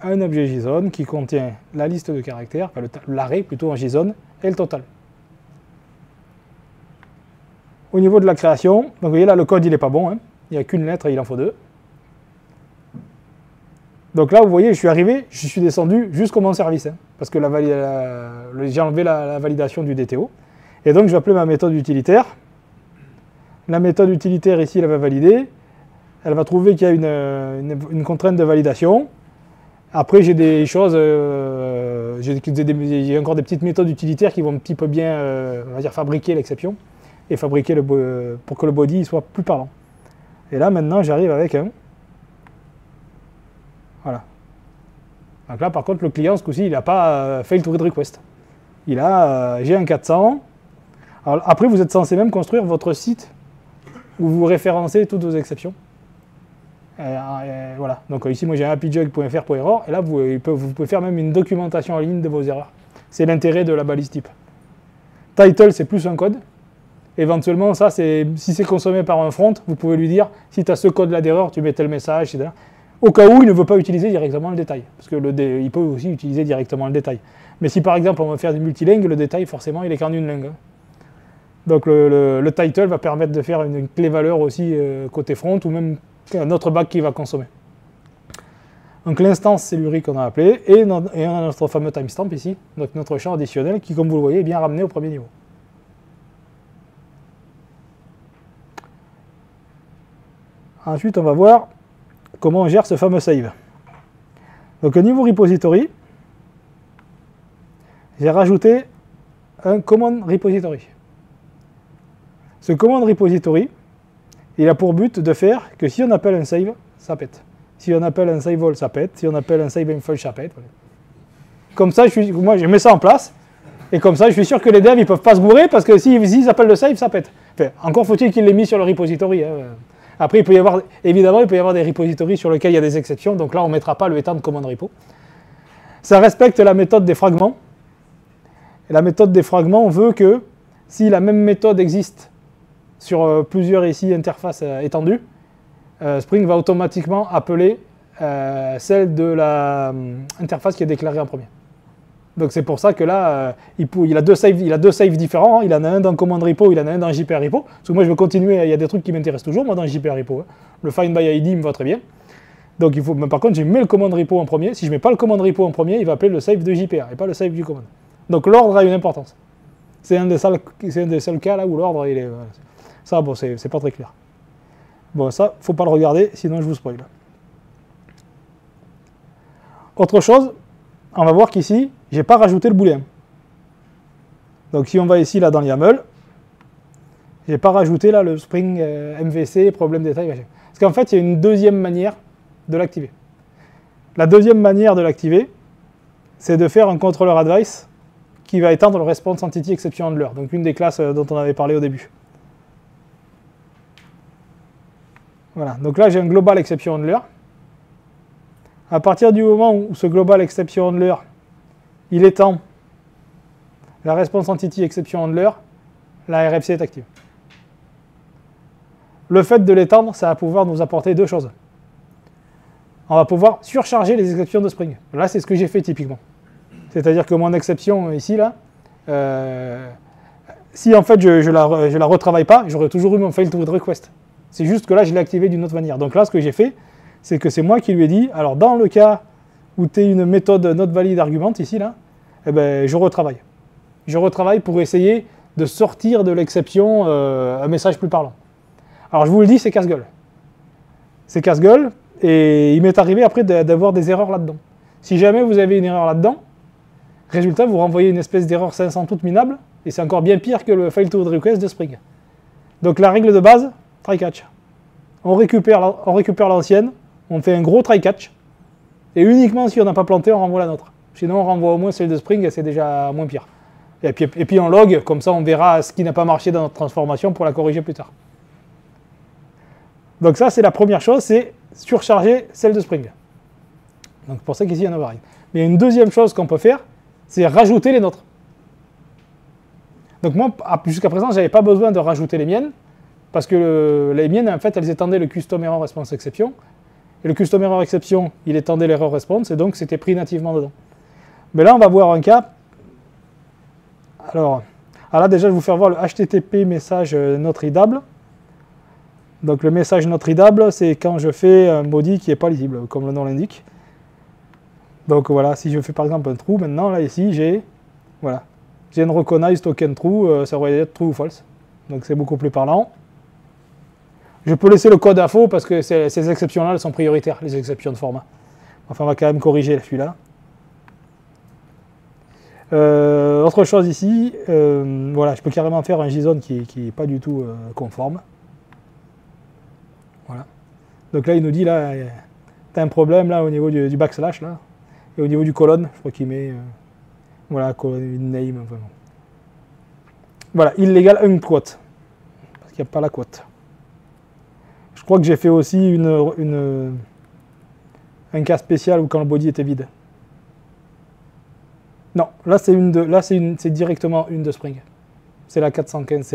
un objet JSON qui contient la liste de caractères, enfin l'arrêt plutôt en JSON, et le total. Au niveau de la création, donc vous voyez là, le code il n'est pas bon. Hein. Il n'y a qu'une lettre et il en faut deux. Donc là, vous voyez, je suis arrivé, je suis descendu jusqu'au mon service, hein, parce que j'ai enlevé la validation du DTO. Et donc, je vais appeler ma méthode utilitaire. La méthode utilitaire, ici, elle va valider. Elle va trouver qu'il y a une contrainte de validation. Après, j'ai des choses, j'ai encore des petites méthodes utilitaires qui vont un petit peu bien, on va dire, fabriquer l'exception et fabriquer pour que le body soit plus parlant. Et là, maintenant, j'arrive avec un... Voilà. Donc là, par contre, le client, ce coup-ci, il n'a pas fail to read request. Il a j'ai un 400. Alors, après, vous êtes censé même construire votre site où vous référencez toutes vos exceptions. Voilà. Donc ici, moi, j'ai un appjug.fr.error. Et là, vous pouvez faire même une documentation en ligne de vos erreurs. C'est l'intérêt de la balise type. Title, c'est plus un code. Éventuellement, ça, si c'est consommé par un front, vous pouvez lui dire, si tu as ce code-là d'erreur, tu mets tel message, etc. Au cas où il ne veut pas utiliser directement le détail, parce qu'il peut aussi utiliser directement le détail. Mais si par exemple on veut faire du multilingue, le détail forcément il est qu'en une langue. Donc le title va permettre de faire une clé valeur aussi côté front, ou même un autre bac qui va consommer. Donc l'instance c'est l'URI qu'on a appelé, et on a notre fameux timestamp ici, donc notre champ additionnel qui, comme vous le voyez, est bien ramené au premier niveau. Ensuite on va voir comment on gère ce fameux save. Donc au niveau repository, j'ai rajouté un command repository. Ce command repository, il a pour but de faire que si on appelle un save, ça pète. Si on appelle un save all, ça pète. Si on appelle un save info, ça pète. Voilà. Comme ça, moi, je mets ça en place. Et comme ça, je suis sûr que les devs, ils peuvent pas se bourrer parce que s'ils appellent le save, ça pète. Enfin, encore faut-il qu'ils l'aient mis sur le repository. Hein. Après, il peut y avoir, évidemment, il peut y avoir des repositories sur lesquels il y a des exceptions. Donc là, on ne mettra pas le état de command repo. Ça respecte la méthode des fragments. Et la méthode des fragments veut que si la même méthode existe sur plusieurs ici interfaces étendues, Spring va automatiquement appeler celle de l'interface qui est déclarée en premier. Donc c'est pour ça que là, il a deux saves différents. Hein. Il en a un dans command repo, il en a un dans JPR repo. Parce que moi, je veux continuer, il y a des trucs qui m'intéressent toujours, moi, dans JPR repo. Hein. Le find by ID me va très bien. Donc il faut, mais par contre, je mets le command repo en premier. Si je ne mets pas le command repo en premier, il va appeler le save de JPR et pas le save du command. Donc l'ordre a une importance. C'est un des seuls cas là où l'ordre, il est... Ça, bon, c'est pas très clair. Bon, ça, faut pas le regarder, sinon je vous spoil. Autre chose, on va voir qu'ici, j'ai pas rajouté le booléen. Donc si on va ici, là, dans YAML, j'ai pas rajouté là le Spring MVC, problème détail, machin. Parce qu'en fait, il y a une deuxième manière de l'activer. La deuxième manière de l'activer, c'est de faire un controller advice qui va étendre le response entity exception handler, donc une des classes dont on avait parlé au début. Voilà, donc là j'ai un global exception handler. À partir du moment où ce global exception handler, il étend la response entity exception handler, la RFC est active. Le fait de l'étendre, ça va pouvoir nous apporter deux choses. On va pouvoir surcharger les exceptions de Spring. Là, c'est ce que j'ai fait typiquement. C'est-à-dire que mon exception ici, là, si en fait je la retravaille pas, j'aurais toujours eu mon fail to request. C'est juste que là, je l'ai activé d'une autre manière. Donc là, ce que j'ai fait, c'est que c'est moi qui lui ai dit, alors dans le cas où tu es une méthode not valid argument, ici, là, eh ben, je retravaille. Je retravaille pour essayer de sortir de l'exception un message plus parlant. Alors je vous le dis, c'est casse-gueule. C'est casse-gueule, et il m'est arrivé après d'avoir des erreurs là-dedans. Si jamais vous avez une erreur là-dedans, résultat, vous renvoyez une espèce d'erreur 500 toute minable, et c'est encore bien pire que le fail to request de Spring. Donc la règle de base, try catch. On récupère l'ancienne, on fait un gros try catch, et uniquement si on n'a pas planté, on renvoie la nôtre. Sinon, on renvoie au moins celle de Spring, et c'est déjà moins pire. Et puis on log, comme ça on verra ce qui n'a pas marché dans notre transformation pour la corriger plus tard. Donc ça, c'est la première chose, c'est surcharger celle de Spring. Donc pour ça qu'ici, il y en a override. Mais une deuxième chose qu'on peut faire, c'est rajouter les nôtres. Donc moi, jusqu'à présent, je n'avais pas besoin de rajouter les miennes, parce que les miennes, en fait, elles étendaient le custom error response exception. Et le custom error exception, il étendait l'error response, et donc c'était pris nativement dedans. Mais là, on va voir un cas. Alors là, déjà, je vais vous faire voir le HTTP message not readable. Donc le message not readable, c'est quand je fais un body qui n'est pas lisible, comme le nom l'indique. Donc voilà, si je fais par exemple un true, maintenant, là, ici, j'ai une recognize token true, ça aurait être true ou false. Donc c'est beaucoup plus parlant. Je peux laisser le code à faux parce que ces exceptions-là, elles sont prioritaires, les exceptions de format. Enfin, on va quand même corriger celui-là. Autre chose ici, voilà, je peux carrément faire un JSON qui n'est pas du tout conforme. Voilà. Donc là, il nous dit, là, tu as un problème là, au niveau du backslash, là, et au niveau du colonne, je crois qu'il met, voilà, une name. Enfin, voilà, illégal unquote, parce qu'il n'y a pas la quote. Je crois que j'ai fait aussi un cas spécial où quand le body était vide. Non, là c'est directement une de Spring. C'est la 415,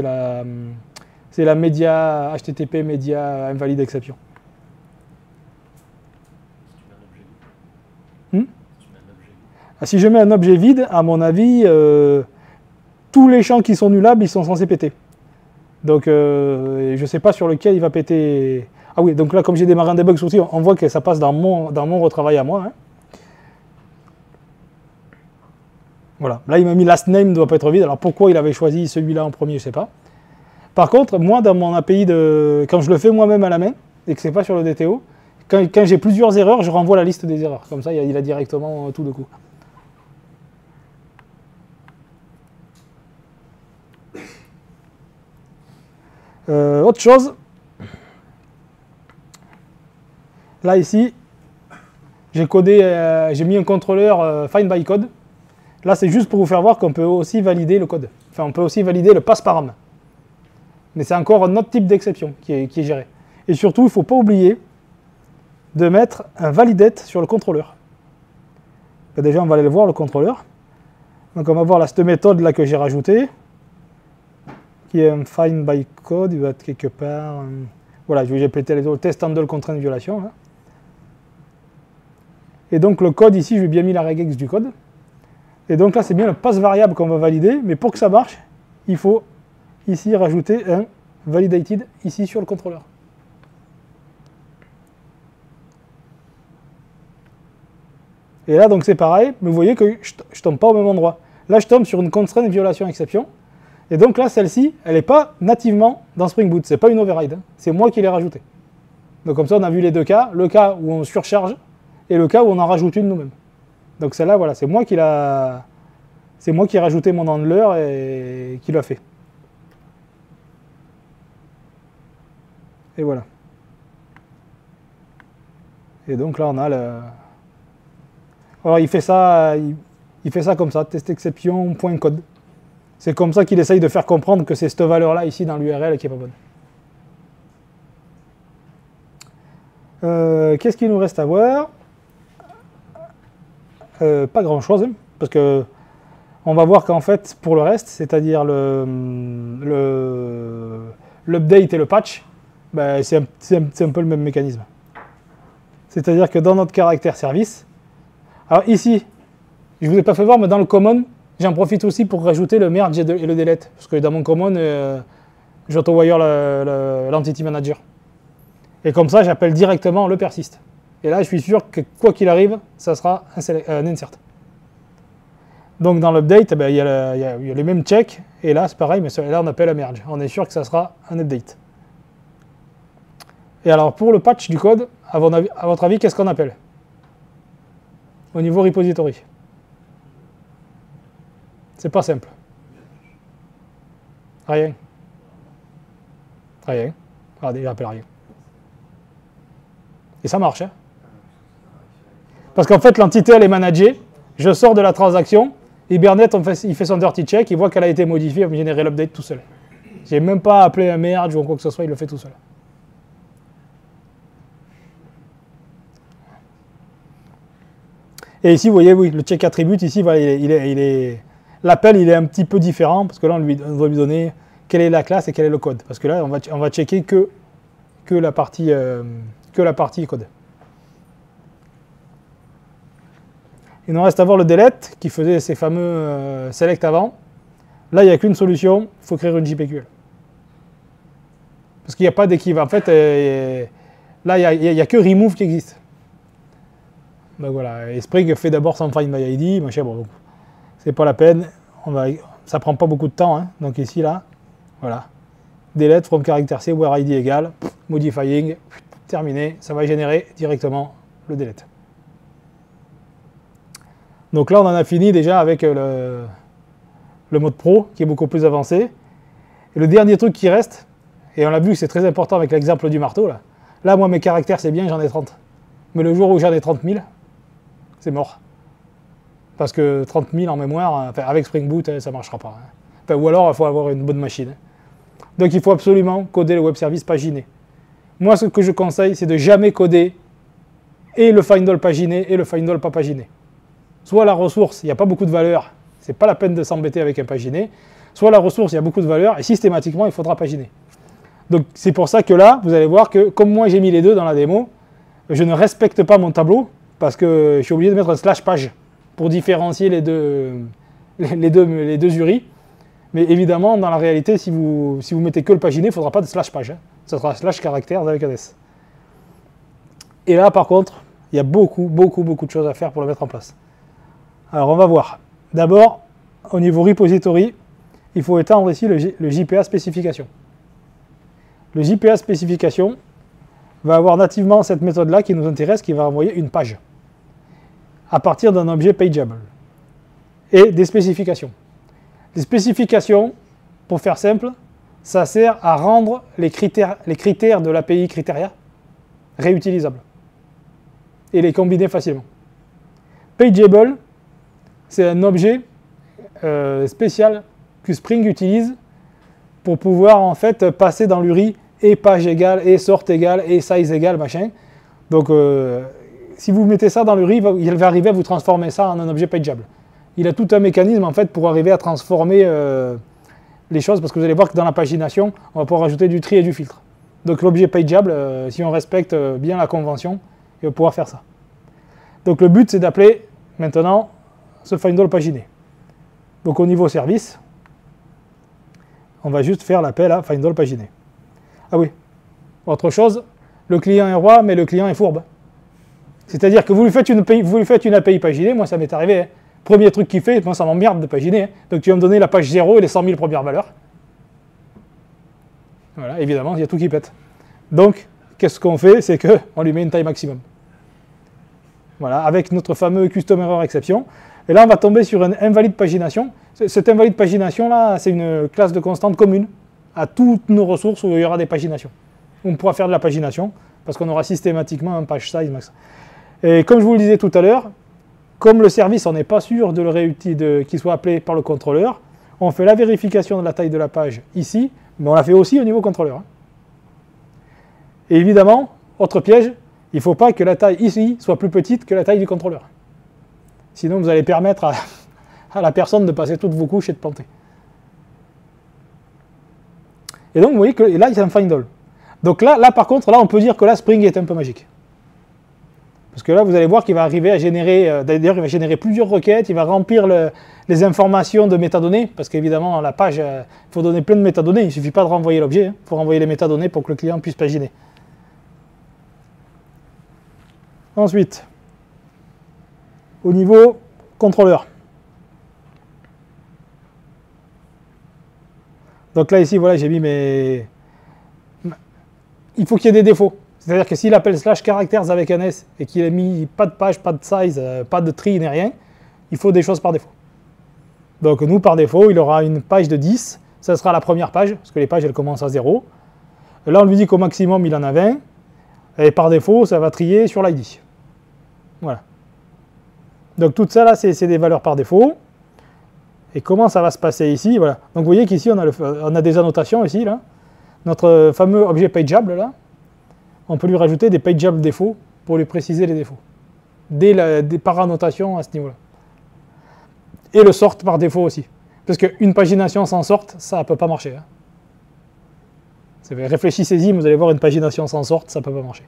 c'est la média HTTP média invalide exception. Si je mets un objet vide, à mon avis, tous les champs qui sont nullables, ils sont censés péter. Donc je ne sais pas sur lequel il va péter. Ah oui, donc là comme j'ai démarré un debug aussi, on voit que ça passe dans mon retravail à moi. Hein. Voilà, là il m'a mis last name ne doit pas être vide, alors pourquoi il avait choisi celui-là en premier, je ne sais pas. Par contre, moi dans mon API, quand je le fais moi-même à la main, et que ce n'est pas sur le DTO, quand j'ai plusieurs erreurs, je renvoie la liste des erreurs, comme ça il a directement tout de coup. Autre chose, là ici, j'ai mis un contrôleur find by code. Là, c'est juste pour vous faire voir qu'on peut aussi valider le code. Enfin, on peut aussi valider le passe-param. Mais c'est encore un autre type d'exception qui est géré. Et surtout, il ne faut pas oublier de mettre un validate sur le contrôleur. Déjà, on va aller le voir, le contrôleur. Donc, on va voir là, cette méthode là que j'ai rajoutée, qui est un find by code. Il va être quelque part. Voilà, j'ai pété les autres test handle contraint violation. Là. Et donc, le code ici, j'ai bien mis la regex du code. Et donc là, c'est bien le pass variable qu'on va valider, mais pour que ça marche, il faut ici rajouter un validated ici sur le contrôleur. Et là, donc c'est pareil, mais vous voyez que je ne tombe pas au même endroit. Là, je tombe sur une constraint violation exception. Et donc là, celle-ci, elle n'est pas nativement dans Spring Boot. Ce n'est pas une override. Hein. C'est moi qui l'ai rajoutée. Donc comme ça, on a vu les deux cas. Le cas où on surcharge et le cas où on en rajoute une nous-mêmes. Donc celle-là, voilà, c'est moi qui ai rajouté mon handler et qui l'a fait. Et voilà. Et donc là, on a le... Alors il fait ça comme ça, test exception.code. C'est comme ça qu'il essaye de faire comprendre que c'est cette valeur-là ici dans l'URL qui n'est pas bonne. Qu'est-ce qu'il nous reste à voir? Pas grand chose, hein, parce que on va voir qu'en fait, pour le reste, c'est-à-dire l'update et le patch, ben, c'est un peu le même mécanisme. C'est-à-dire que dans notre caractère service, alors ici, je ne vous ai pas fait voir, mais dans le common, j'en profite aussi pour rajouter le merge et le delete, parce que dans mon common, j'auto-wire l'entity manager. Et comme ça, j'appelle directement le persist. Et là, je suis sûr que quoi qu'il arrive, ça sera un insert. Donc dans l'update, il y a les mêmes checks, et là c'est pareil, mais là on appelle un merge. On est sûr que ça sera un update. Et alors pour le patch du code, à votre avis, qu'est-ce qu'on appelle? Au niveau repository. C'est pas simple. Rien. Rien. Regardez, j'appelle rien. Et ça marche, hein. Parce qu'en fait, l'entité, elle est managée. Je sors de la transaction. Hibernate, il fait son dirty check. Il voit qu'elle a été modifiée. Il va me générer l'update tout seul. Je n'ai même pas appelé un merge ou quoi que ce soit. Il le fait tout seul. Et ici, vous voyez, oui, le check attribute, ici, voilà, l'appel, il est un petit peu différent. Parce que là, on va lui donner quelle est la classe et quel est le code. Parce que là, on va checker que la partie code. Il nous reste à voir le delete qui faisait ces fameux select avant. Là, il n'y a qu'une solution, il faut créer une JPQL. Parce qu'il n'y a pas d'équivalent. En fait, là, il n'y a que remove qui existe. Donc voilà, et Spring fait d'abord son find by ID, machin, bon, c'est pas la peine, ça prend pas beaucoup de temps. Hein. Donc ici, là, voilà. Delete from character C where ID égale, modifying, terminé, ça va générer directement le delete. Donc là, on en a fini déjà avec le mode pro, qui est beaucoup plus avancé. Et le dernier truc qui reste, et on l'a vu que c'est très important avec l'exemple du marteau, là, moi, mes caractères, c'est bien, j'en ai 30. Mais le jour où j'en ai 30 000, c'est mort. Parce que 30 000 en mémoire, enfin, avec Spring Boot, ça ne marchera pas. Hein. Enfin, ou alors, il faut avoir une bonne machine. Hein. Donc, il faut absolument coder le web service paginé. Moi, ce que je conseille, c'est de jamais coder et le find all paginé et le find all pas paginé. Soit la ressource, il n'y a pas beaucoup de valeur, c'est pas la peine de s'embêter avec un paginé. Soit la ressource, il y a beaucoup de valeur, et systématiquement, il faudra paginer. Donc c'est pour ça que là, vous allez voir que, comme moi j'ai mis les deux dans la démo, je ne respecte pas mon tableau, parce que je suis obligé de mettre un slash page pour différencier les deux URI. Mais évidemment, dans la réalité, si vous mettez que le paginé, il ne faudra pas de slash page. Hein. Ça sera slash caractères avec un S. Et là, par contre, il y a beaucoup de choses à faire pour le mettre en place. Alors, on va voir. D'abord, au niveau repository, il faut étendre ici le JPA spécification. Le JPA spécification va avoir nativement cette méthode-là qui nous intéresse, qui va envoyer une page à partir d'un objet pageable et des spécifications. Les spécifications, pour faire simple, ça sert à rendre les critères de l'API Criteria réutilisables. et les combiner facilement. Pageable, c'est un objet spécial que Spring utilise pour pouvoir en fait passer dans l'URI et page égale, et sort égale, et size égale, machin. Donc si vous mettez ça dans l'URI, il va arriver à vous transformer ça en un objet pageable. Il a tout un mécanisme en fait pour arriver à transformer les choses, parce que vous allez voir que dans la pagination, on va pouvoir rajouter du tri et du filtre. Donc l'objet pageable, si on respecte bien la convention, il va pouvoir faire ça. Donc le but c'est d'appeler maintenant ce findAll paginé. Donc au niveau service, on va juste faire l'appel à findAll paginé. Ah oui, autre chose, le client est roi, mais le client est fourbe. C'est-à-dire que vous lui faites une API paginée, moi ça m'est arrivé, hein. Premier truc qu'il fait, moi ça m'emmerde de paginer, hein. Donc tu vas me donner la page 0 et les 100 000 premières valeurs. Voilà, évidemment, il y a tout qui pète. Donc, qu'est-ce qu'on fait? C'est qu'on lui met une taille maximum. Voilà, avec notre fameux custom error exception. Et là, on va tomber sur une invalide pagination. Cette invalide pagination-là, c'est une classe de constante commune à toutes nos ressources où il y aura des paginations. On pourra faire de la pagination, parce qu'on aura systématiquement un page size max. Et comme je vous le disais tout à l'heure, comme le service, on n'est pas sûr de qu'il soit appelé par le contrôleur, on fait la vérification de la taille de la page ici, mais on la fait aussi au niveau contrôleur. Et évidemment, autre piège, il ne faut pas que la taille ici soit plus petite que la taille du contrôleur. Sinon, vous allez permettre à la personne de passer toutes vos couches et de planter. Et donc, vous voyez que là, il y a un findAll. Donc là, par contre, là, on peut dire que là, Spring est un peu magique. Parce que là, vous allez voir qu'il va arriver à générer, d'ailleurs, il va générer plusieurs requêtes, il va remplir les informations de métadonnées, parce qu'évidemment, la page, il faut donner plein de métadonnées, il ne suffit pas de renvoyer l'objet, il faut renvoyer les métadonnées pour que le client puisse paginer. Ensuite, au niveau contrôleur. Donc là, ici, voilà, j'ai mis mes... Il faut qu'il y ait des défauts. C'est-à-dire que s'il appelle slash characters avec un S et qu'il a mis pas de page, pas de size, pas de tri ni rien, il faut des choses par défaut. Donc nous, par défaut, il aura une page de 10, ça sera la première page, parce que les pages, elles commencent à 0. Là, on lui dit qu'au maximum, il en a 20, et par défaut, ça va trier sur l'ID. Voilà. Donc tout ça, là, c'est des valeurs par défaut. Et comment ça va se passer ici? Voilà. Donc vous voyez qu'ici, on a des annotations ici, là. Notre fameux objet pageable, là. On peut lui rajouter des pageable défauts pour lui préciser les défauts. Des parannotations à ce niveau-là. Et le sort par défaut aussi. Parce qu'une pagination sans sort, ça ne peut pas marcher. Hein. Réfléchissez-y, vous allez voir une pagination sans sort, ça ne peut pas marcher.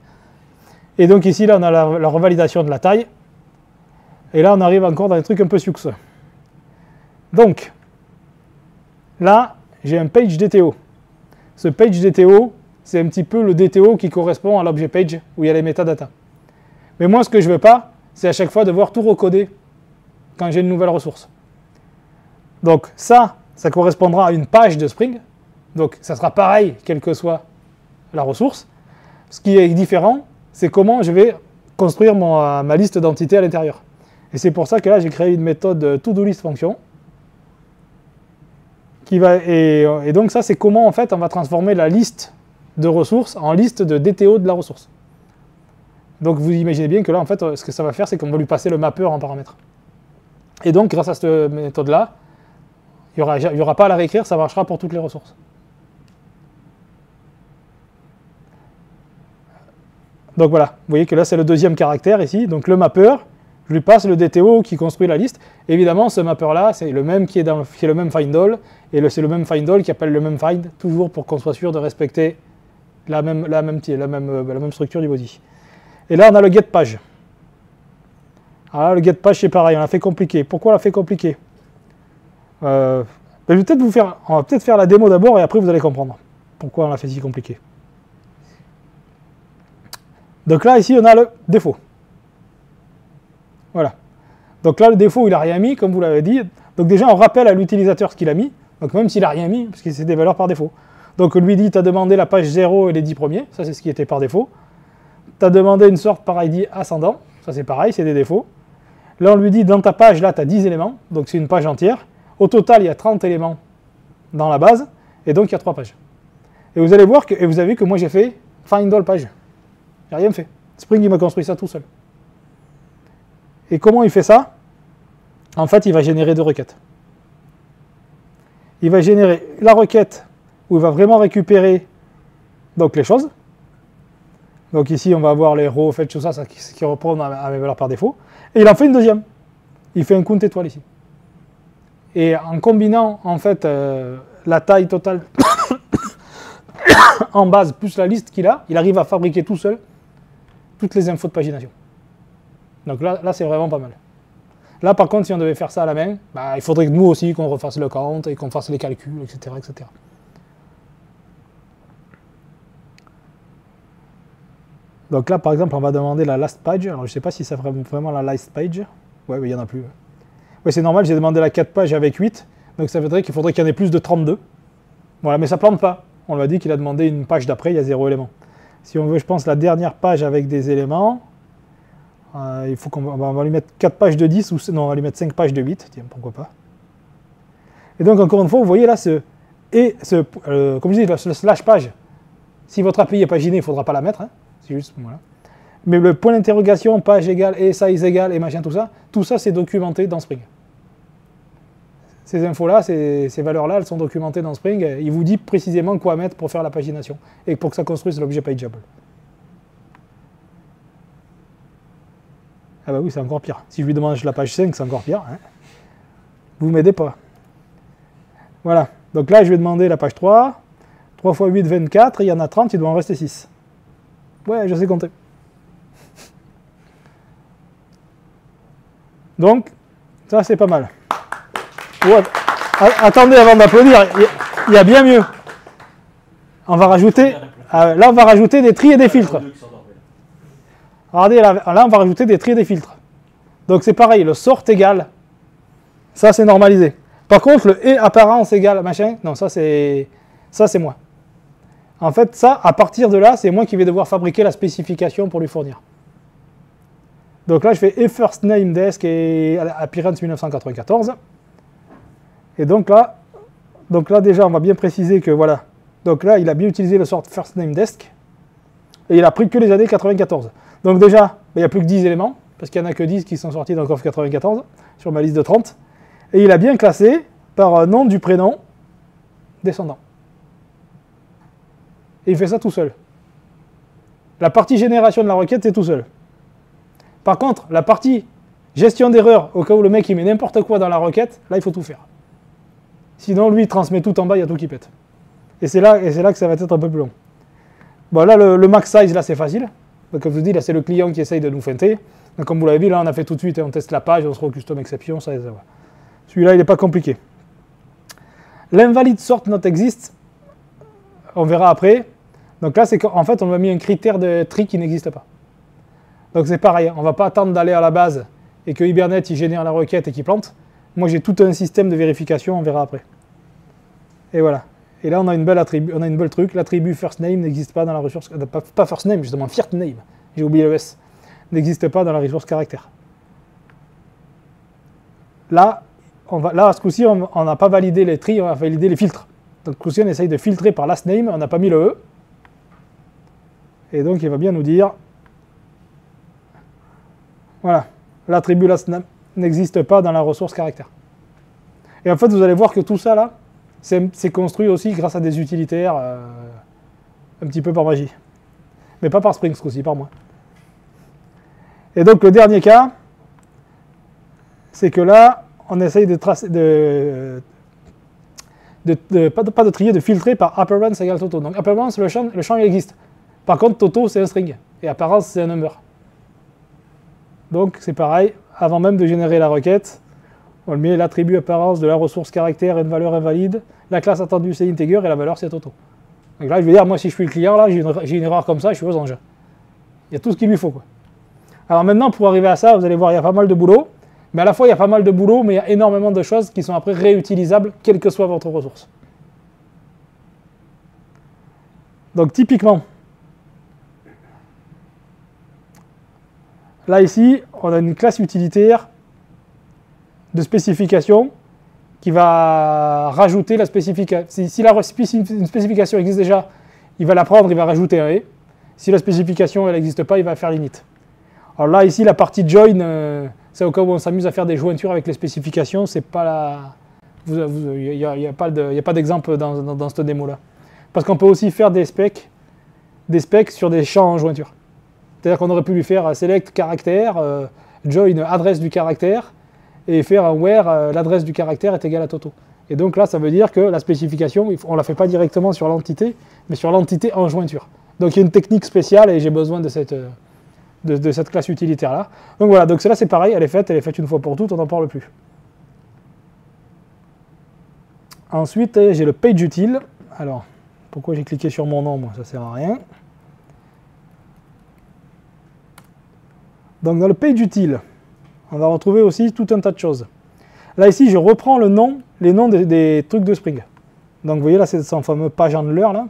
Et donc ici, là, on a la revalidation de la taille. Et là, on arrive encore dans des trucs un peu succes. Donc, là, j'ai un page DTO. Ce page DTO, c'est un petit peu le DTO qui correspond à l'objet page où il y a les métadatas. Mais moi, ce que je ne veux pas, c'est à chaque fois devoir tout recoder quand j'ai une nouvelle ressource. Donc ça correspondra à une page de Spring. Donc ça sera pareil, quelle que soit la ressource. Ce qui est différent, c'est comment je vais construire ma liste d'entités à l'intérieur. Et c'est pour ça que là, j'ai créé une méthode to-do-list function. Et donc ça, c'est comment en fait on va transformer la liste de ressources en liste de DTO de la ressource. Donc vous imaginez bien que là, en fait, ce que ça va faire, c'est qu'on va lui passer le mapper en paramètre. Et donc, grâce à cette méthode-là, il n'y aura pas à la réécrire, ça marchera pour toutes les ressources. Donc voilà, vous voyez que là, c'est le deuxième caractère ici. Donc le mapper, je lui passe le DTO qui construit la liste. Évidemment, ce mapper-là, c'est le même qui est le même findAll, et c'est le même findAll qui appelle le même find, toujours pour qu'on soit sûr de respecter la même structure du body. Et là, on a le getPage. Alors là, le getPage, c'est pareil, on l'a fait compliqué. Pourquoi on l'a fait compliqué? On va peut-être faire la démo d'abord, et après, vous allez comprendre pourquoi on l'a fait si compliqué. Donc là, ici, on a le défaut. Voilà. Donc là, le défaut, il n'a rien mis, comme vous l'avez dit. Donc déjà, on rappelle à l'utilisateur ce qu'il a mis. Donc même s'il n'a rien mis, parce que c'est des valeurs par défaut. Donc on lui dit, tu as demandé la page 0 et les 10 premiers. Ça, c'est ce qui était par défaut. Tu as demandé une sorte par ID ascendant. Ça, c'est pareil, c'est des défauts. Là, on lui dit, dans ta page, là, tu as 10 éléments. Donc c'est une page entière. Au total, il y a 30 éléments dans la base. Et donc, il y a 3 pages. Et vous allez voir que, et vous avez vu que moi, j'ai fait findAll page. J'ai rien fait. Spring, il m'a construit ça tout seul. Et comment il fait ça? En fait, il va générer deux requêtes. Il va générer la requête où il va vraiment récupérer donc, les choses. Donc ici, on va avoir les rows, fetch, tout ça, qui reprend à mes valeurs par défaut. Et il en fait une deuxième. Il fait un count étoile ici. Et en combinant en fait la taille totale en base plus la liste qu'il a, il arrive à fabriquer tout seul toutes les infos de pagination. Donc là c'est vraiment pas mal. Là par contre si on devait faire ça à la main, bah, il faudrait que nous aussi qu'on refasse le count et qu'on fasse les calculs, etc., etc. Donc là par exemple on va demander la last page. Alors je ne sais pas si ça ferait vraiment la last page. Ouais mais il n'y en a plus. Ouais, c'est normal, j'ai demandé la 4 pages avec 8, donc ça veut dire qu'il faudrait qu'il y en ait plus de 32. Voilà, mais ça ne plante pas. On lui a dit qu'il a demandé une page d'après, il y a 0 élément. Si on veut, je pense, la dernière page avec des éléments, il faut qu'on va lui mettre 4 pages de 10, ou non, on va lui mettre 5 pages de 8, tiens, pourquoi pas. Et donc, encore une fois, vous voyez là, comme je dis, le slash page, si votre API est paginé, il ne faudra pas la mettre, hein, c'est juste, voilà. Mais le point d'interrogation, page égale, et size égale, et machin, tout ça, c'est documenté dans Spring. Ces infos-là, ces valeurs-là, elles sont documentées dans Spring. Il vous dit précisément quoi mettre pour faire la pagination et pour que ça construise l'objet pageable. Ah bah oui, c'est encore pire. Si je lui demande la page 5, c'est encore pire. Hein. Vous ne m'aidez pas. Voilà. Donc là, je vais demander la page 3. 3 x 8, 24. Il y en a 30, il doit en rester 6. Ouais, je sais compter. Donc, ça, c'est pas mal. Ouais. Attendez, avant d'applaudir, il y a bien mieux. On va rajouter, là on va rajouter des tris et des filtres. Regardez, là on va rajouter des tris et des filtres. Donc c'est pareil, le sort égal, ça c'est normalisé. Par contre, le et apparence égale machin, non, ça c'est moi. En fait, ça, à partir de là, c'est moi qui vais devoir fabriquer la spécification pour lui fournir. Donc là, je fais et first name desk et appearance 1994. Et donc là, déjà, on va bien préciser que voilà. Donc là, il a bien utilisé le sort first name desk. Et il a pris que les années 94. Donc déjà, il n'y a plus que 10 éléments, parce qu'il n'y en a que 10 qui sont sortis dans COF 94, sur ma liste de 30. Et il a bien classé par nom du prénom descendant. Et il fait ça tout seul. La partie génération de la requête, c'est tout seul. Par contre, la partie gestion d'erreur, au cas où le mec il met n'importe quoi dans la requête, là il faut tout faire. Sinon, lui, il transmet tout en bas, il y a tout qui pète. Et c'est là que ça va être un peu plus long. Bon, là, le max size, là, c'est facile. Donc, comme je vous dis, là, c'est le client qui essaye de nous feinter. Donc, comme vous l'avez vu, là, on a fait tout de suite, on teste la page, on se rend custom exception, ça va. Celui-là, il n'est pas compliqué. L'invalid sort not exist, on verra après. Donc là, c'est qu'en fait, on a mis un critère de tri qui n'existe pas. Donc, c'est pareil, on ne va pas attendre d'aller à la base et que Hibernate, il génère la requête et qu'il plante. Moi, j'ai tout un système de vérification, on verra après. Et voilà. Et là, on a une belle attribut, on a une belle truc. L'attribut first name n'existe pas dans la ressource, pas first name, justement, first name. J'ai oublié le S. N'existe pas dans la ressource caractère. Là, à ce coup-ci, on n'a pas validé les tris, on a validé les filtres. Donc, ce coup-ci, on essaye de filtrer par last name, on n'a pas mis le E. Et donc, il va bien nous dire, voilà, l'attribut last name n'existe pas dans la ressource caractère. Et en fait, vous allez voir que tout ça, là, c'est construit aussi grâce à des utilitaires, un petit peu par magie. Mais pas par Spring, ce coup-ci, par moi. Et donc, le dernier cas, c'est que là, on essaye de tracer, pas de trier, de filtrer par appearance égale Toto. Donc, appearance, le champ il existe. Par contre, Toto, c'est un string. Et apparence, c'est un number. Donc, c'est pareil. Avant même de générer la requête, on met l'attribut apparence de la ressource caractère et une valeur invalide. La classe attendue, c'est integer et la valeur, c'est Toto. Donc là, je vais dire, moi, si je suis le client, là, j'ai une erreur comme ça, je suis aux anges. Il y a tout ce qu'il lui faut, quoi. Alors maintenant, pour arriver à ça, vous allez voir, il y a pas mal de boulot. Mais à la fois, il y a pas mal de boulot, mais il y a énormément de choses qui sont après réutilisables, quelle que soit votre ressource. Donc typiquement, là ici, on a une classe utilitaire de spécification qui va rajouter la spécification. Si une spécification existe déjà, il va la prendre, il va rajouter un et. Si la spécification elle n'existe pas, il va faire l'init. Alors là, ici, la partie join, C'est au cas où on s'amuse à faire des jointures avec les spécifications, c'est pas la... Il n'y a pas d'exemple dans cette démo-là. Parce qu'on peut aussi faire des specs sur des champs en jointure. C'est-à-dire qu'on aurait pu lui faire select caractère, join adresse du caractère, et faire un where l'adresse du caractère est égale à Toto. Et donc là, ça veut dire que la spécification, on ne la fait pas directement sur l'entité, mais sur l'entité en jointure. Donc il y a une technique spéciale et j'ai besoin de cette classe utilitaire-là. Donc voilà, donc celle-là c'est pareil, elle est faite une fois pour toutes, on n'en parle plus. Ensuite, j'ai le page util. Alors, pourquoi j'ai cliqué sur mon nom, moi, ça sert à rien. Donc dans le page util, on va retrouver aussi tout un tas de choses. Là ici, je reprends les noms des trucs de Spring. Donc vous voyez là, c'est son fameux page handler là.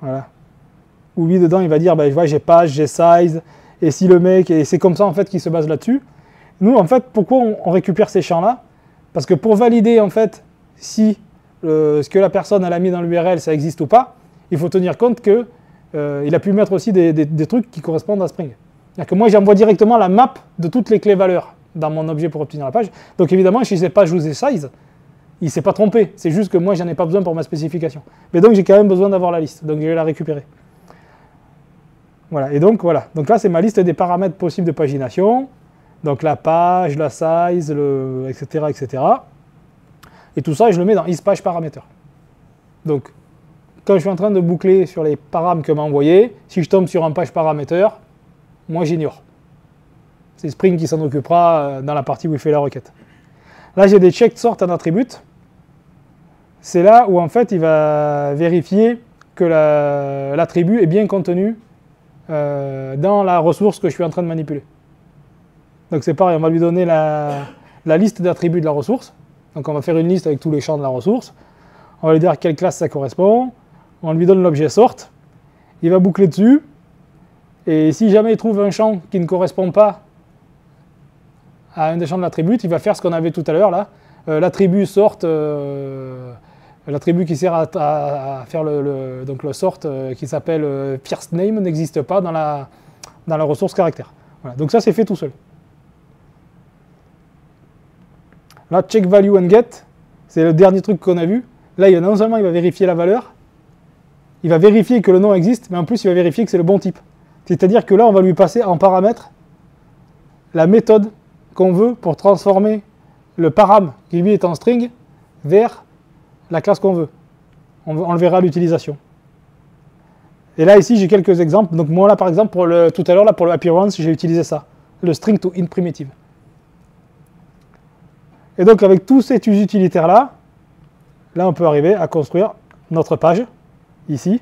Voilà. Où lui dedans, il va dire, ben, j'ai page, j'ai size, et si le mec, et c'est comme ça en fait qu'il se base là-dessus. Nous, en fait, pourquoi on récupère ces champs-là? Parce que pour valider en fait si ce que la personne elle a mis dans l'URL, ça existe ou pas, il faut tenir compte que il a pu mettre aussi des trucs qui correspondent à Spring. C'est-à-dire que moi, j'envoie directement la map de toutes les clés valeurs dans mon objet pour obtenir la page. Donc évidemment, si c'est page ou c'est size, il ne s'est pas trompé. C'est juste que moi, j'en ai pas besoin pour ma spécification. Mais donc, j'ai quand même besoin d'avoir la liste. Donc, je vais la récupérer. Voilà. Et donc, voilà. Donc là, c'est ma liste des paramètres possibles de pagination. Donc, la page, la size, etc., etc. Et tout ça, je le mets dans isPageParameter. Donc, quand je suis en train de boucler sur les paramètres que m'a envoyé, si je tombe sur un page paramètre, moi, j'ignore. C'est Spring qui s'en occupera dans la partie où il fait la requête. Là, j'ai des check sort en attribute. C'est là où, en fait, il va vérifier que l'attribut est bien contenu dans la ressource que je suis en train de manipuler. Donc, c'est pareil, on va lui donner la liste d'attributs de la ressource. Donc, on va faire une liste avec tous les champs de la ressource. On va lui dire à quelle classe ça correspond. On lui donne l'objet sort. Il va boucler dessus. Et si jamais il trouve un champ qui ne correspond pas à un des champs de l'attribut, il va faire ce qu'on avait tout à l'heure là. L'attribut sort, l'attribut qui sert à faire donc le sort qui s'appelle first name n'existe pas dans la ressource caractère. Voilà. Donc ça c'est fait tout seul. Là, check value and get, c'est le dernier truc qu'on a vu. Là, non seulement il va vérifier la valeur, il va vérifier que le nom existe, mais en plus il va vérifier que c'est le bon type. C'est-à-dire que là, on va lui passer en paramètre la méthode qu'on veut pour transformer le param qui lui est en string vers la classe qu'on veut. On le verra à l'utilisation. Et là, ici, j'ai quelques exemples. Donc moi, là, par exemple, tout à l'heure, là, pour le appearance, j'ai utilisé ça, le string to int primitive. Et donc, avec tous ces utilitaires-là, là, on peut arriver à construire notre page, ici.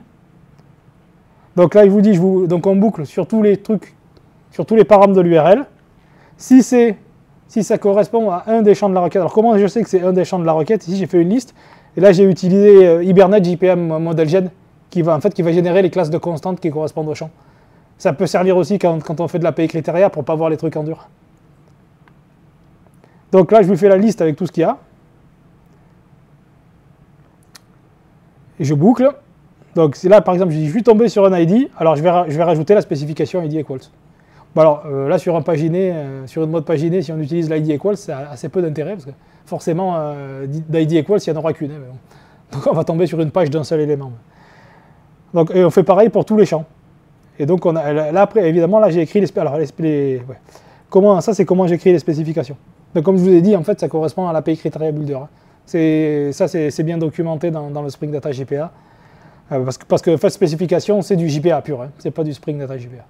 Donc là, il vous dit, donc on boucle sur tous les trucs, sur tous les paramètres de l'URL. Si ça correspond à un des champs de la requête, alors comment je sais que c'est un des champs de la requête? Ici, j'ai fait une liste, et là, j'ai utilisé Hibernate JPM ModelGen, qui va générer les classes de constantes qui correspondent au champ. Ça peut servir aussi quand on fait de l'API Criteria pour ne pas voir les trucs en dur. Donc là, je lui fais la liste avec tout ce qu'il y a. Et je boucle. Donc là, par exemple, je suis tombé sur un ID, alors je vais rajouter la spécification ID equals. Bon alors, là, sur un paginé, sur une mode paginée, si on utilise l'ID equals, c'est assez peu d'intérêt, parce que forcément, d'ID equals, il n'y en aura qu'une. Hein, bon. Donc on va tomber sur une page d'un seul élément. Donc, et on fait pareil pour tous les champs. Et donc, là, après, évidemment, là, j'ai écrit ça, c'est comment j'écris les spécifications. Donc, comme je vous ai dit, en fait, ça correspond à l'API Criteria Builder. C'est bien documenté dans le Spring Data JPA. Parce que fait, spécification, c'est du JPA pur, hein, c'est pas du Spring Data JPA.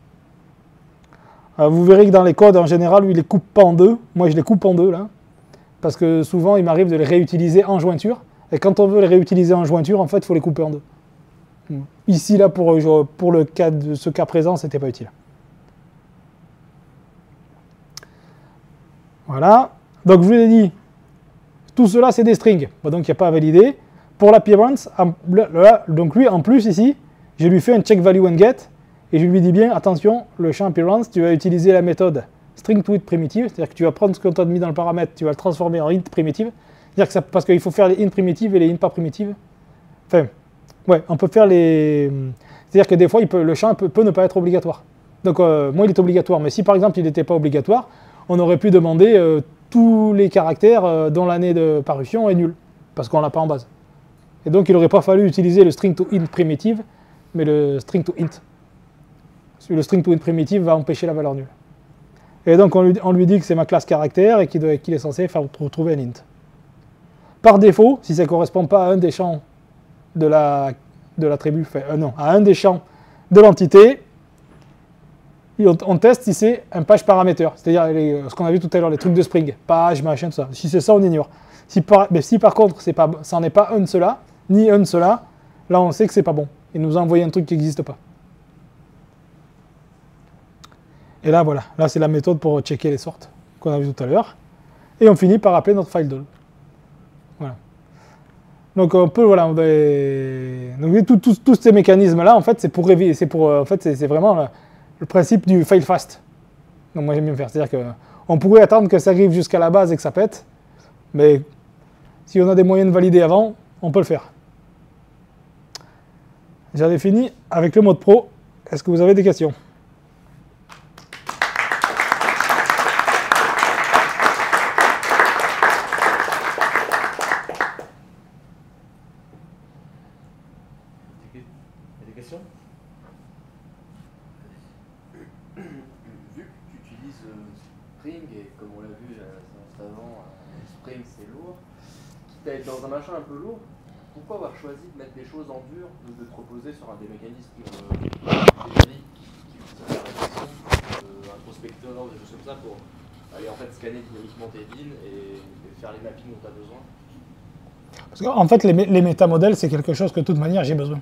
Vous verrez que dans les codes, en général, lui, il les coupe pas en deux. Moi, je les coupe en deux, là. Parce que souvent, il m'arrive de les réutiliser en jointure. Et quand on veut les réutiliser en jointure, en fait, il faut les couper en deux. Ici, là, pour le cas de ce cas présent, c'était pas utile. Voilà. Donc, je vous ai dit, tout cela, c'est des strings. Bon, donc, il n'y a pas à valider. Pour l'appearance, donc lui, en plus, ici, je lui fais un check value and get. Et je lui dis bien, attention, le champ appearance, tu vas utiliser la méthode string to int primitive. C'est-à-dire que tu vas prendre ce qu'on t'a mis dans le paramètre, tu vas le transformer en int primitive. C'est-à-dire que parce qu'il faut faire les int primitives et les int pas primitives. Enfin, ouais, on peut faire les... C'est-à-dire que des fois, le champ peut ne pas être obligatoire. Donc moi il est obligatoire, mais si par exemple il n'était pas obligatoire, on aurait pu demander tous les caractères dont l'année de parution est nulle, parce qu'on l'a pas en base. Et donc il n'aurait pas fallu utiliser le string to int primitive, mais le string to int. Le string to int primitive va empêcher la valeur nulle. Et donc on lui dit que c'est ma classe caractère et qu'il est censé faire retrouver un int. Par défaut, si ça ne correspond pas à un des champs de l'attribut, non, à un des champs de l'entité, on teste si c'est un page parameter, c'est-à-dire ce qu'on a vu tout à l'heure, les trucs de Spring, page, machin, tout ça. Si c'est ça, on ignore. Mais si par contre, ça n'est pas un de cela, ni un de cela, là on sait que c'est pas bon. Il nous a envoyé un truc qui n'existe pas. Et là, voilà, là c'est la méthode pour checker les sortes qu'on a vu tout à l'heure. Et on finit par appeler notre file doll. Voilà. Donc on peut, voilà, donc tous ces mécanismes-là, en fait, c'est vraiment le principe du fail fast. Donc moi j'aime bien faire, c'est-à-dire qu'on pourrait attendre que ça arrive jusqu'à la base et que ça pète, mais si on a des moyens de valider avant, on peut le faire. J'en ai fini avec le mode pro. Est-ce que vous avez des questions ? Vu que tu utilises Spring, et comme on l'a vu avant, Spring c'est lourd, quitte à être dans un machin un peu lourd, pourquoi avoir choisi de mettre des choses en dur, de te reposer sur un des mécanismes théoriques qui font la réflexion, un prospecteur, des choses comme ça, pour aller en fait scanner dynamiquement tes billes et faire les mappings dont tu as besoin? Parce qu'en fait, les métamodèles, c'est quelque chose que de toute manière j'ai besoin.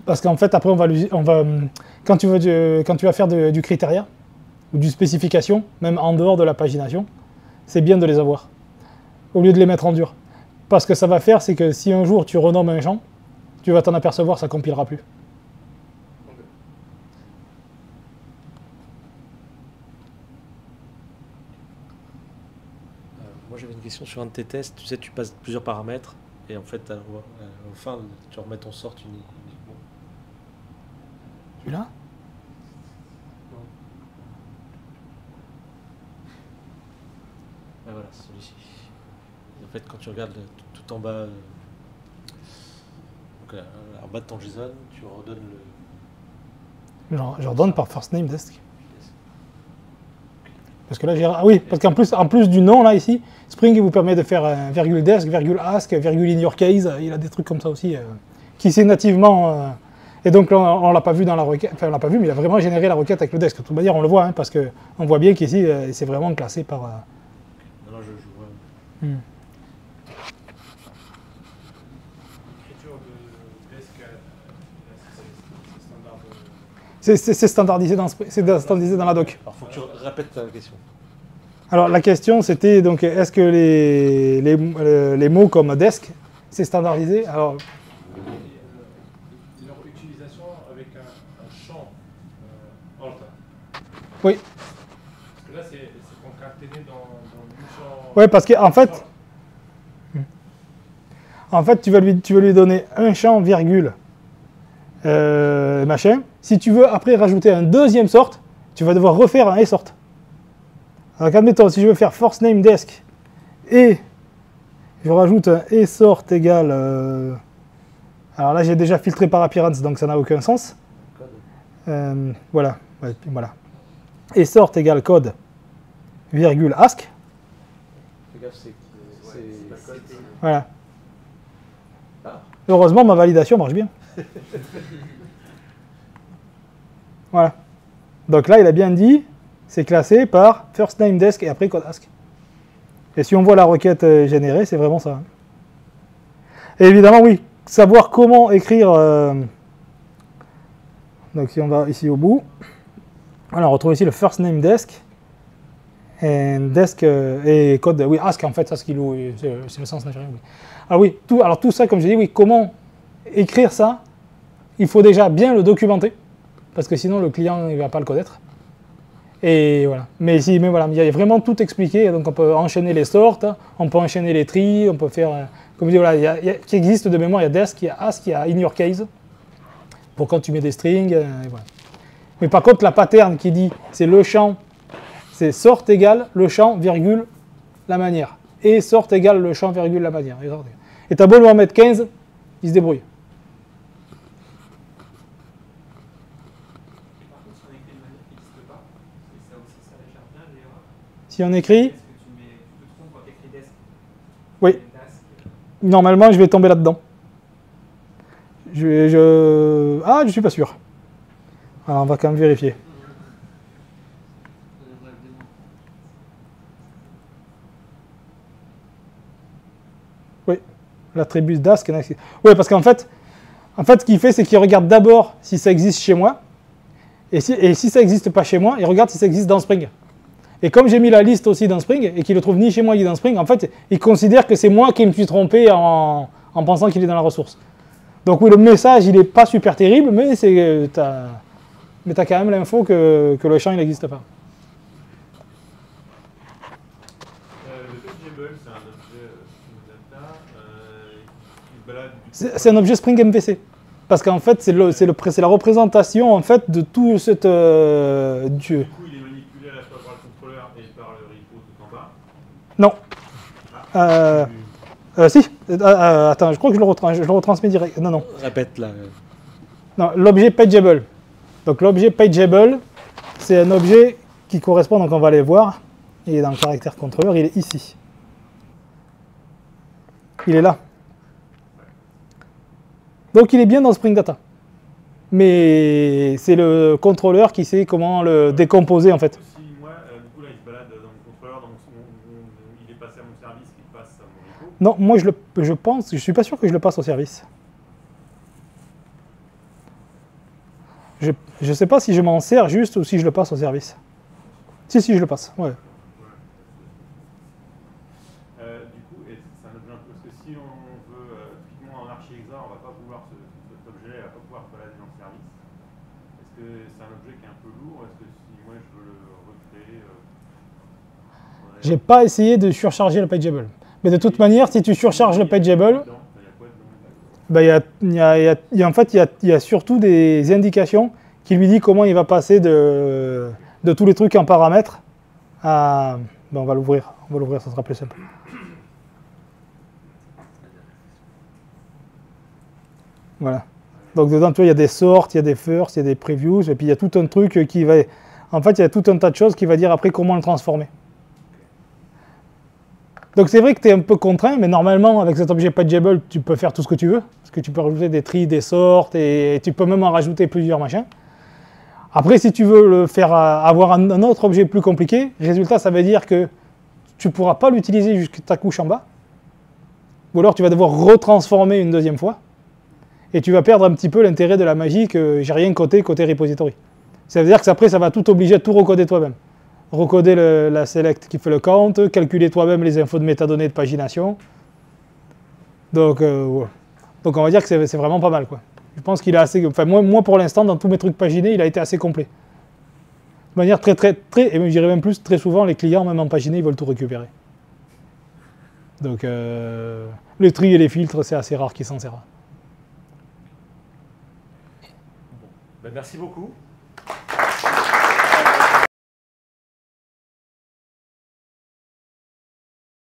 Parce qu'en fait, après, quand tu vas faire du critériat, ou du spécification, même en dehors de la pagination, c'est bien de les avoir, au lieu de les mettre en dur. Parce que ça va faire, c'est que si un jour tu renommes un champ, tu vas t'en apercevoir, ça ne compilera plus. Moi j'avais une question sur un de tes tests, tu sais, tu passes plusieurs paramètres, et en fait, enfin, tu remets ton sort uniquement. Celui-là ? Voilà, celui-ci. En fait, quand tu regardes tout en bas, en bas de ton JSON, tu redonnes le... Je redonne par first name desk. Parce que là, oui, parce qu'en plus du nom, là, ici, Spring vous permet de faire $desk, $ask, $in your case, il a des trucs comme ça aussi, qui c'est nativement... et donc là, on ne l'a pas vu dans la requête, enfin on l'a pas vu, mais il a vraiment généré la requête avec le desk. De toute manière, on le voit, hein, parce qu'on voit bien qu'ici, c'est vraiment classé par... Non, je vois. L'écriture de desk, c'est standardisé dans la doc. Alors, il faut que tu répètes ta question. Alors, la question, c'était, donc, est-ce que les mots comme desk, c'est standardisé? Alors, leur utilisation avec un champ alt. oui. Parce que là, c'est concaténé dans le champ. Oui, parce qu'en fait, tu vas lui donner un champ virgule machin. Si tu veux après rajouter un deuxième sort, tu vas devoir refaire un sort. Alors, admettons, si je veux faire first name desk et je rajoute un sort égal. Alors là, j'ai déjà filtré par appearance, donc ça n'a aucun sens. Voilà. Ouais, voilà. Et sort égale code virgule ask. Voilà. Heureusement, ma validation marche bien. Voilà. Donc là, il a bien dit, c'est classé par first name desk et après code ask. Et si on voit la requête générée, c'est vraiment ça. Et évidemment, oui, savoir comment écrire. Donc si on va ici au bout, alors on retrouve ici le first name desk et desk et code. Oui, ask en fait, ça c'est le sens naturel. Oui. Alors tout ça, comme je dis, oui, comment écrire ça? Il faut déjà bien le documenter, parce que sinon le client ne va pas le connaître. Et voilà. Mais voilà, il y a vraiment tout expliqué. Donc on peut enchaîner les sortes, on peut enchaîner les tris, on peut faire, comme je dis, voilà, qui existe de mémoire, il y a desk, il y a ask, il y a in your case, pour quand tu mets des strings, et voilà. Mais par contre, la pattern qui dit c'est le champ, c'est sort égale le champ, virgule, la manière. Et sort égale le champ, virgule, la manière. Et t'as beau lui en mettre 15, il se débrouille. Par contre, si on écrit une manière qui n'existe pas, et ça aussi, ça gère bien l'erreur. Si on écrit, Est-ce que tu te trompes quand tu écris desk? oui, normalement je vais tomber là-dedans. Ah, je suis pas sûr. Alors on va quand même vérifier. Oui, l'attribut Dask. Oui, parce qu'en fait, ce qu'il fait, c'est qu'il regarde d'abord si ça existe chez moi. Et si ça n'existe pas chez moi, il regarde si ça existe dans Spring. Et comme j'ai mis la liste aussi dans Spring, et qu'il ne le trouve ni chez moi ni dans Spring, en fait, il considère que c'est moi qui me suis trompé en pensant qu'il est dans la ressource. Donc oui, le message, il n'est pas super terrible, mais tu as quand même l'info que le champ, il n'existe pas. Le pageable, c'est un objet data qui se balade. C'est un objet Spring MVC. Parce qu'en fait, c'est la représentation en fait, de tout cette... Du coup, il est manipulé à la fois par le contrôleur et par le repo tout en bas. Non. Si. Attends, je crois que je le retransmets direct. Non. Répète là. Non, l'objet pageable. Donc l'objet pageable, c'est un objet qui correspond, donc on va aller voir. Il est dans le caractère contrôleur, il est ici. Il est là. Donc il est bien dans Spring Data. Mais c'est le contrôleur qui sait comment le décomposer en fait. Si moi, du coup là, il se balade dans le contrôleur, donc il est passé à mon service, il passe à mon repo. Non, moi je suis pas sûr que je le passe au service. Je ne sais pas si je m'en sers juste ou si je le passe au service. Si, je le passe, ouais. Du coup, c'est un objet un peu, parce que si on veut, typiquement en archi-exa, on ne va pas vouloir cet objet, on va pas pouvoir se balader dans le service. Est-ce que c'est un objet qui est un peu lourd? Est-ce que si moi je veux le recréer, J'ai pas essayé de surcharger le pageable. Mais de toute manière, si tu surcharges le pageable, en fait, il y a surtout des indications qui lui disent comment il va passer de tous les trucs en paramètres à... Ben, on va l'ouvrir, ça sera plus simple. Voilà. Donc dedans, tu vois, il y a des sorts, il y a des firsts, il y a des previews, et puis il y a tout un truc qui va... En fait, il y a tout un tas de choses qui va dire après comment le transformer. Donc c'est vrai que tu es un peu contraint, mais normalement, avec cet objet pageable, tu peux faire tout ce que tu veux. Parce que tu peux rajouter des tris, des sorts, et tu peux même en rajouter plusieurs machins. Après, si tu veux le faire avoir un autre objet plus compliqué, résultat, ça veut dire que tu ne pourras pas l'utiliser jusqu'à ta couche en bas. Ou alors tu vas devoir retransformer une deuxième fois. Et tu vas perdre un petit peu l'intérêt de la magie que j'ai rien côté repository. Ça veut dire que après, ça va tout obliger à tout recoder toi-même. Recoder la select qui fait le count, calculer toi-même les infos de métadonnées de pagination. Donc on va dire que c'est vraiment pas mal, quoi. Je pense qu'il est assez... Enfin, moi, pour l'instant, dans tous mes trucs paginés, il a été assez complet. De manière très, et je dirais même plus, très souvent, les clients, même en paginé, ils veulent tout récupérer. Donc, les tris et les filtres, c'est assez rare qu'ils s'en servent. Ben, merci beaucoup.